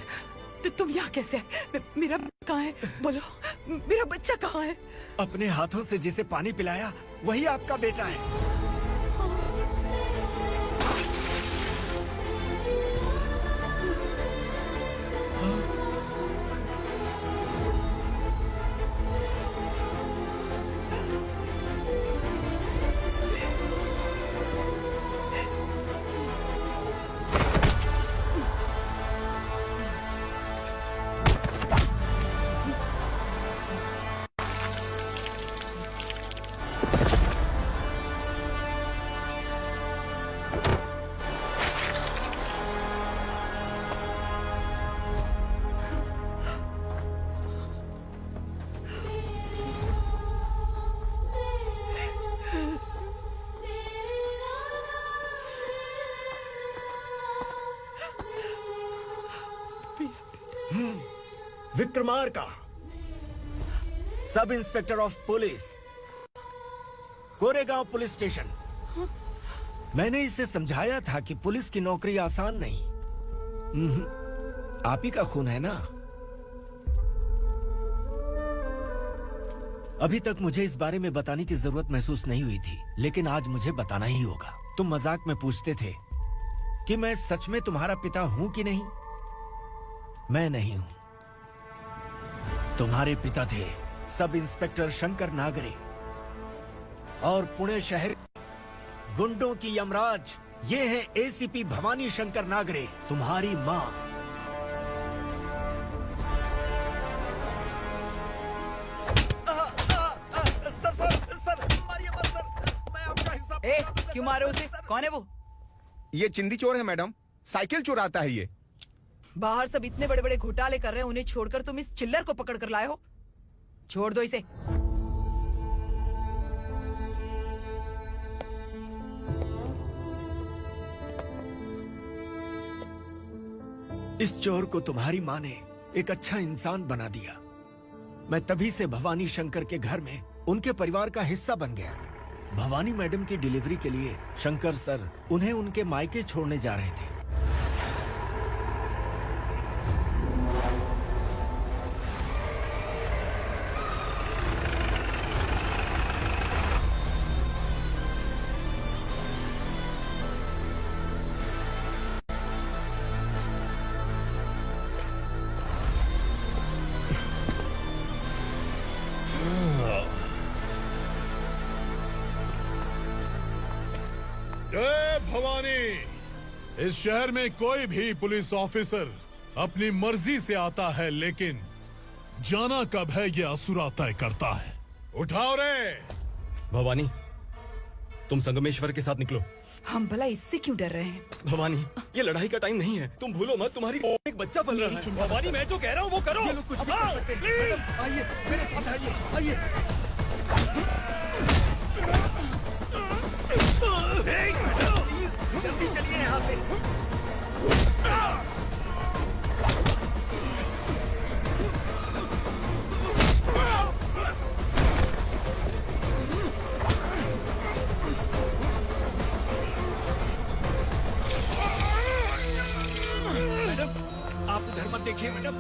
तुम यहाँ कैसे आए? मेरा कहाँ है? बोलो, मेरा बच्चा कहाँ है? अपने हाथों से जिसे पानी पिलाया वही आपका बेटा है। Vikramarka, sub inspector of police, Koregaon police station. मैंने इसे समझाया था कि पुलिस की नौकरी आसान नहीं। आप ही का खून है ना? अभी तक मुझे इस बारे में बताने की जरूरत महसूस नहीं हुई थी, लेकिन आज मुझे बताना ही होगा। तुम मजाक में पूछते थे कि मैं सच में तुम्हारा पिता हूं कि नहीं। मैं नहीं हूं। तुम्हारे पिता थे सब इंस्पेक्टर शंकर नागरे, और पुणे शहर गुंडों की यमराज ये है एसीपी भवानी शंकर नागरे, तुम्हारी मां। सर, मारिए मत सर, मैं आपका हिस्सा। क्यों मारे उसे? कौन है वो? ये चिंदी चोर है मैडम, साइकिल चुराता है ये। बाहर सब इतने बड़े बड़े घोटाले कर रहे हैं, उन्हें छोड़कर तुम इस चिल्लर को पकड़ कर लाए हो। छोड़ दो इसे। इस चोर को तुम्हारी माँ ने एक अच्छा इंसान बना दिया। मैं तभी से भवानी शंकर के घर में उनके परिवार का हिस्सा बन गया। भवानी मैडम की डिलीवरी के लिए शंकर सर उन्हें उनके मायके छोड़ने जा रहे थे। जय भवानी। इस शहर में कोई भी पुलिस ऑफिसर अपनी मर्जी से आता है, लेकिन जाना कब है ये असुरा तय करता है। उठाओ रे। भवानी, तुम संगमेश्वर के साथ निकलो। हम भला इससे क्यों डर रहे हैं? भवानी, ये लड़ाई का टाइम नहीं है। तुम भूलो मत, तुम्हारी एक बच्चा पल रहा है। भवानी, मैं जो कह रहा हूँ वो करो। ये लोग कुछ भी कर सकते हैं। आइए मेरे साथ आइए। जल्दी चलिए यहाँ से। मैडम, आप उधर मत देखिए मैडम।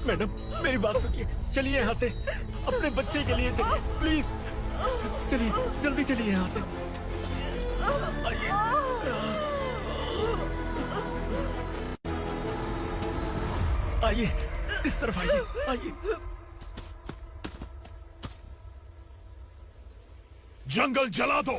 मैडम, मेरी बात सुनिए। चलिए यहाँ से, अपने बच्चे के लिए चलिए प्लीज। चलिए, जल्दी चलिए यहाँ से। आइए। आइए, इस तरफ आइए। आइए। जंगल जला दो।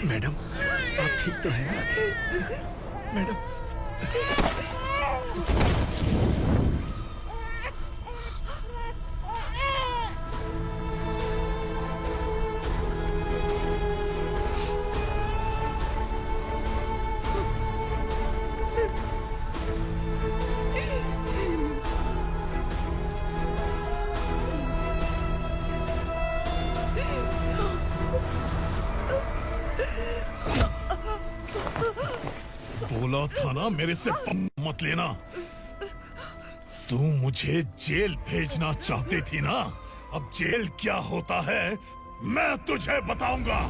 मैडम, आप ठीक तो हैं ना? मैडम, बोला था ना मेरे से मत लेना। तू मुझे जेल भेजना चाहती थी ना, अब जेल क्या होता है मैं तुझे बताऊंगा।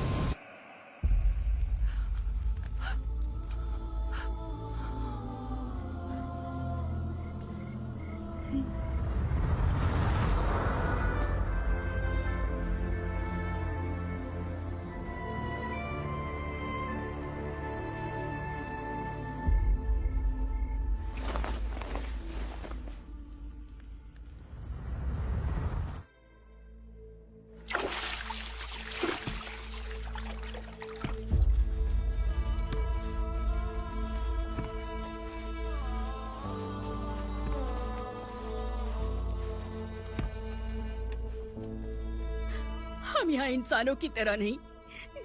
हम यहाँ इंसानों की तरह नहीं,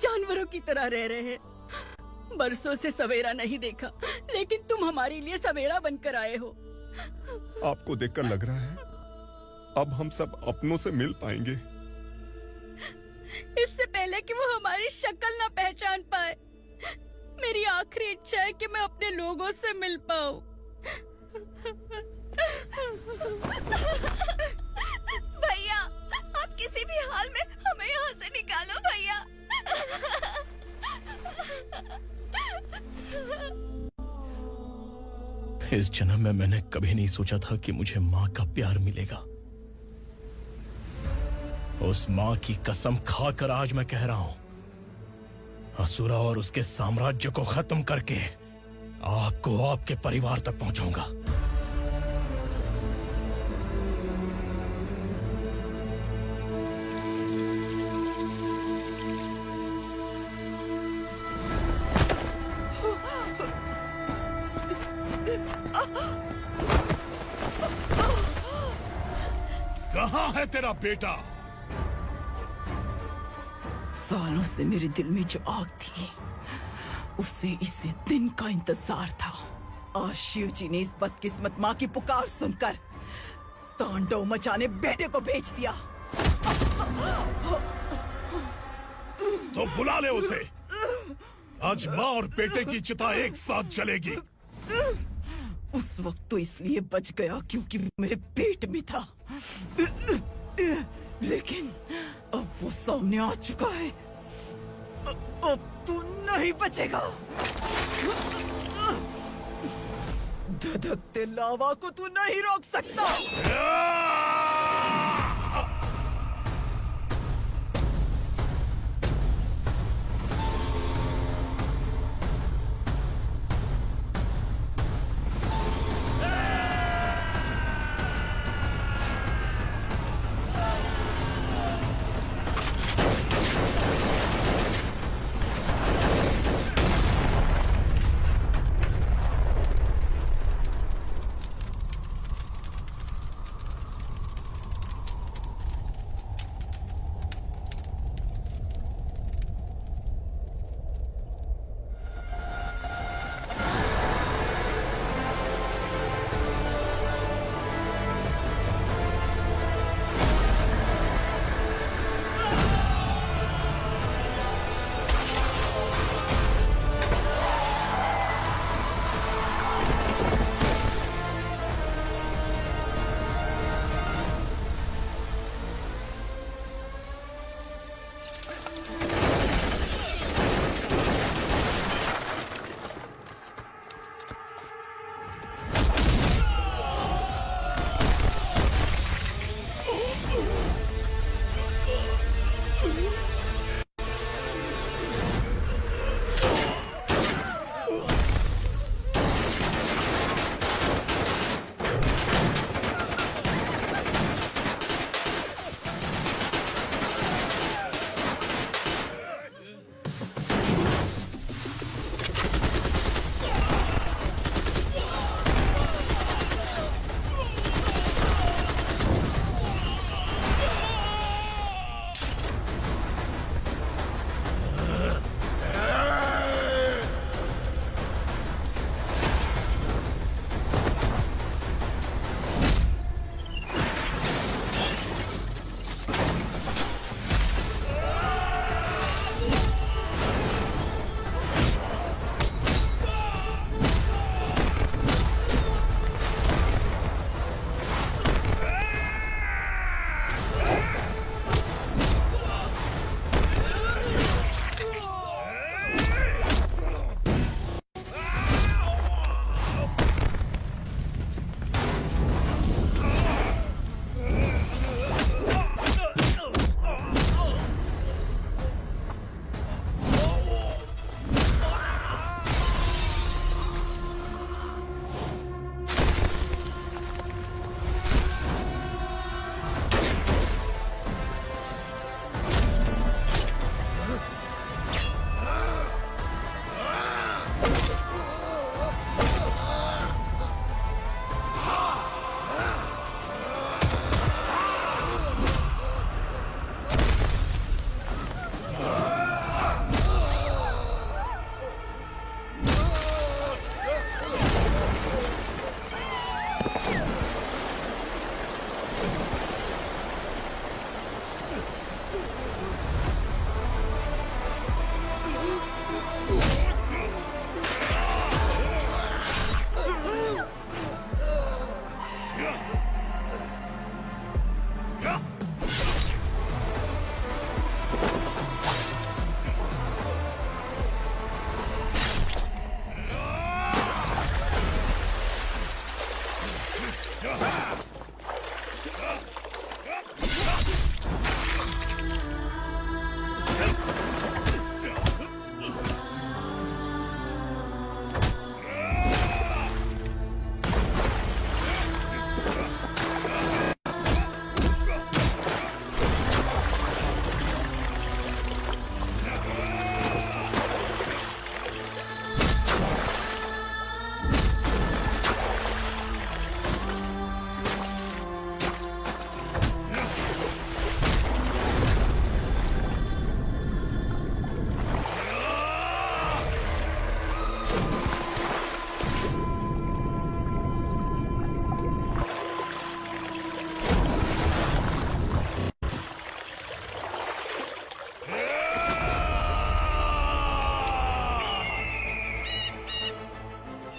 जानवरों की तरह रह रहे हैं। बरसों से सवेरा नहीं देखा, लेकिन तुम हमारे लिए सवेरा बनकर आए हो। आपको देखकर लग रहा है अब हम सब अपनों से मिल पाएंगे। इससे पहले कि वो हमारी शक्ल ना पहचान पाए, मेरी आखिरी इच्छा है कि मैं अपने लोगों से मिल पाऊं। भैया, आप किसी भी हाल में हमें यहाँ से निकालो भैया। इस जन्म में मैंने कभी नहीं सोचा था कि मुझे माँ का प्यार मिलेगा। उस माँ की कसम खाकर आज मैं कह रहा हूं, असुरा और उसके साम्राज्य को खत्म करके आपको आपके परिवार तक पहुंचाऊंगा। कहाँ है तेरा बेटा? सालों से मेरे दिल में जो आग थी, उसे इसी दिन का इंतजार था। आज शिव जी ने इस बदकिस्मत माँ की पुकार सुनकर तांडव मचाने बेटे को भेज दिया। तो बुला ले उसे। आज माँ और बेटे की चिता एक साथ जलेगी। उस वक्त तो इसलिए बच गया क्योंकि वो मेरे पेट में था, लेकिन अब वो सामने आ चुका है। अब तू नहीं बचेगा। धधकते लावा को तू नहीं रोक सकता।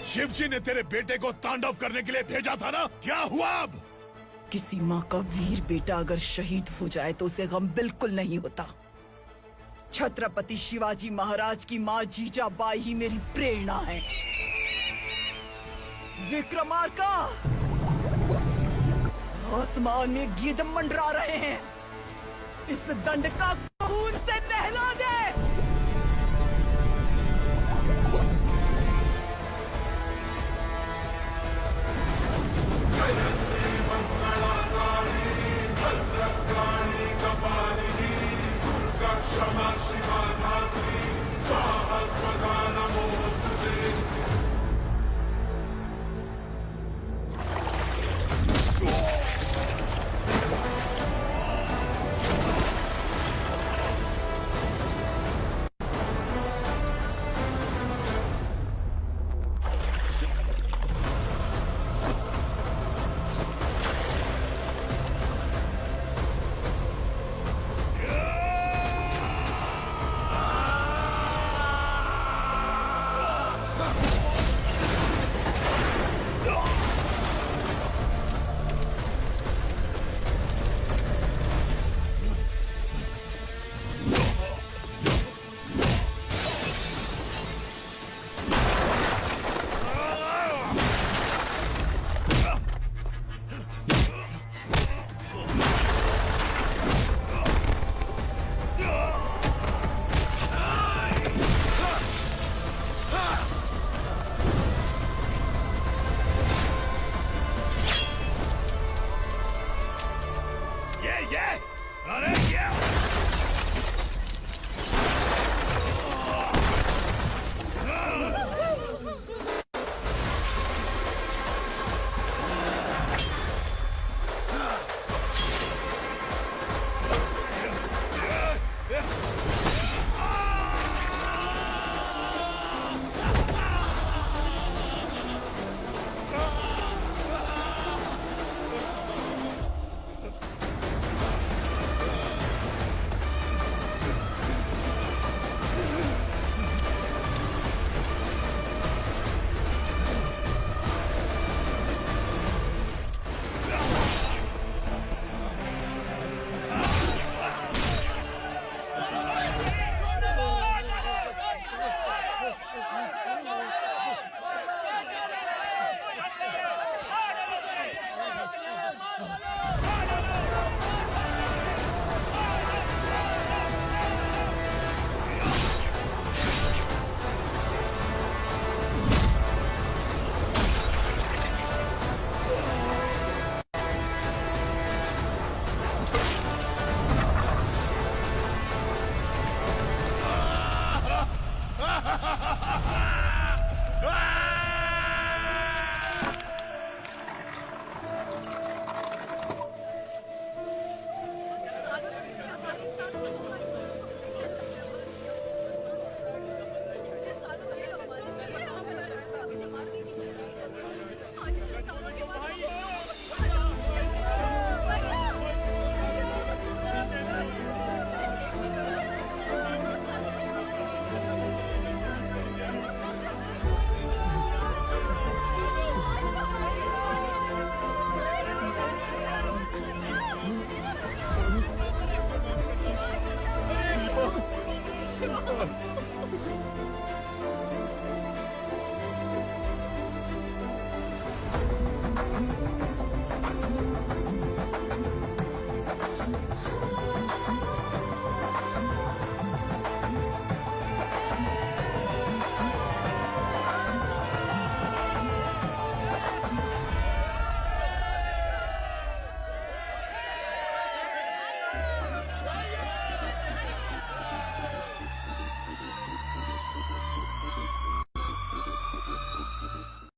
शिवजी ने तेरे बेटे को तांडव करने के लिए भेजा था ना, क्या हुआ अब? किसी माँ का वीर बेटा अगर शहीद हो जाए तो उसे गम बिल्कुल नहीं होता। छत्रपति शिवाजी महाराज की माँ जीजाबाई ही मेरी प्रेरणा है। विक्रमार्का, आसमान में गीध मंडरा रहे हैं, इस दंड का खून से नहला दे। Ah!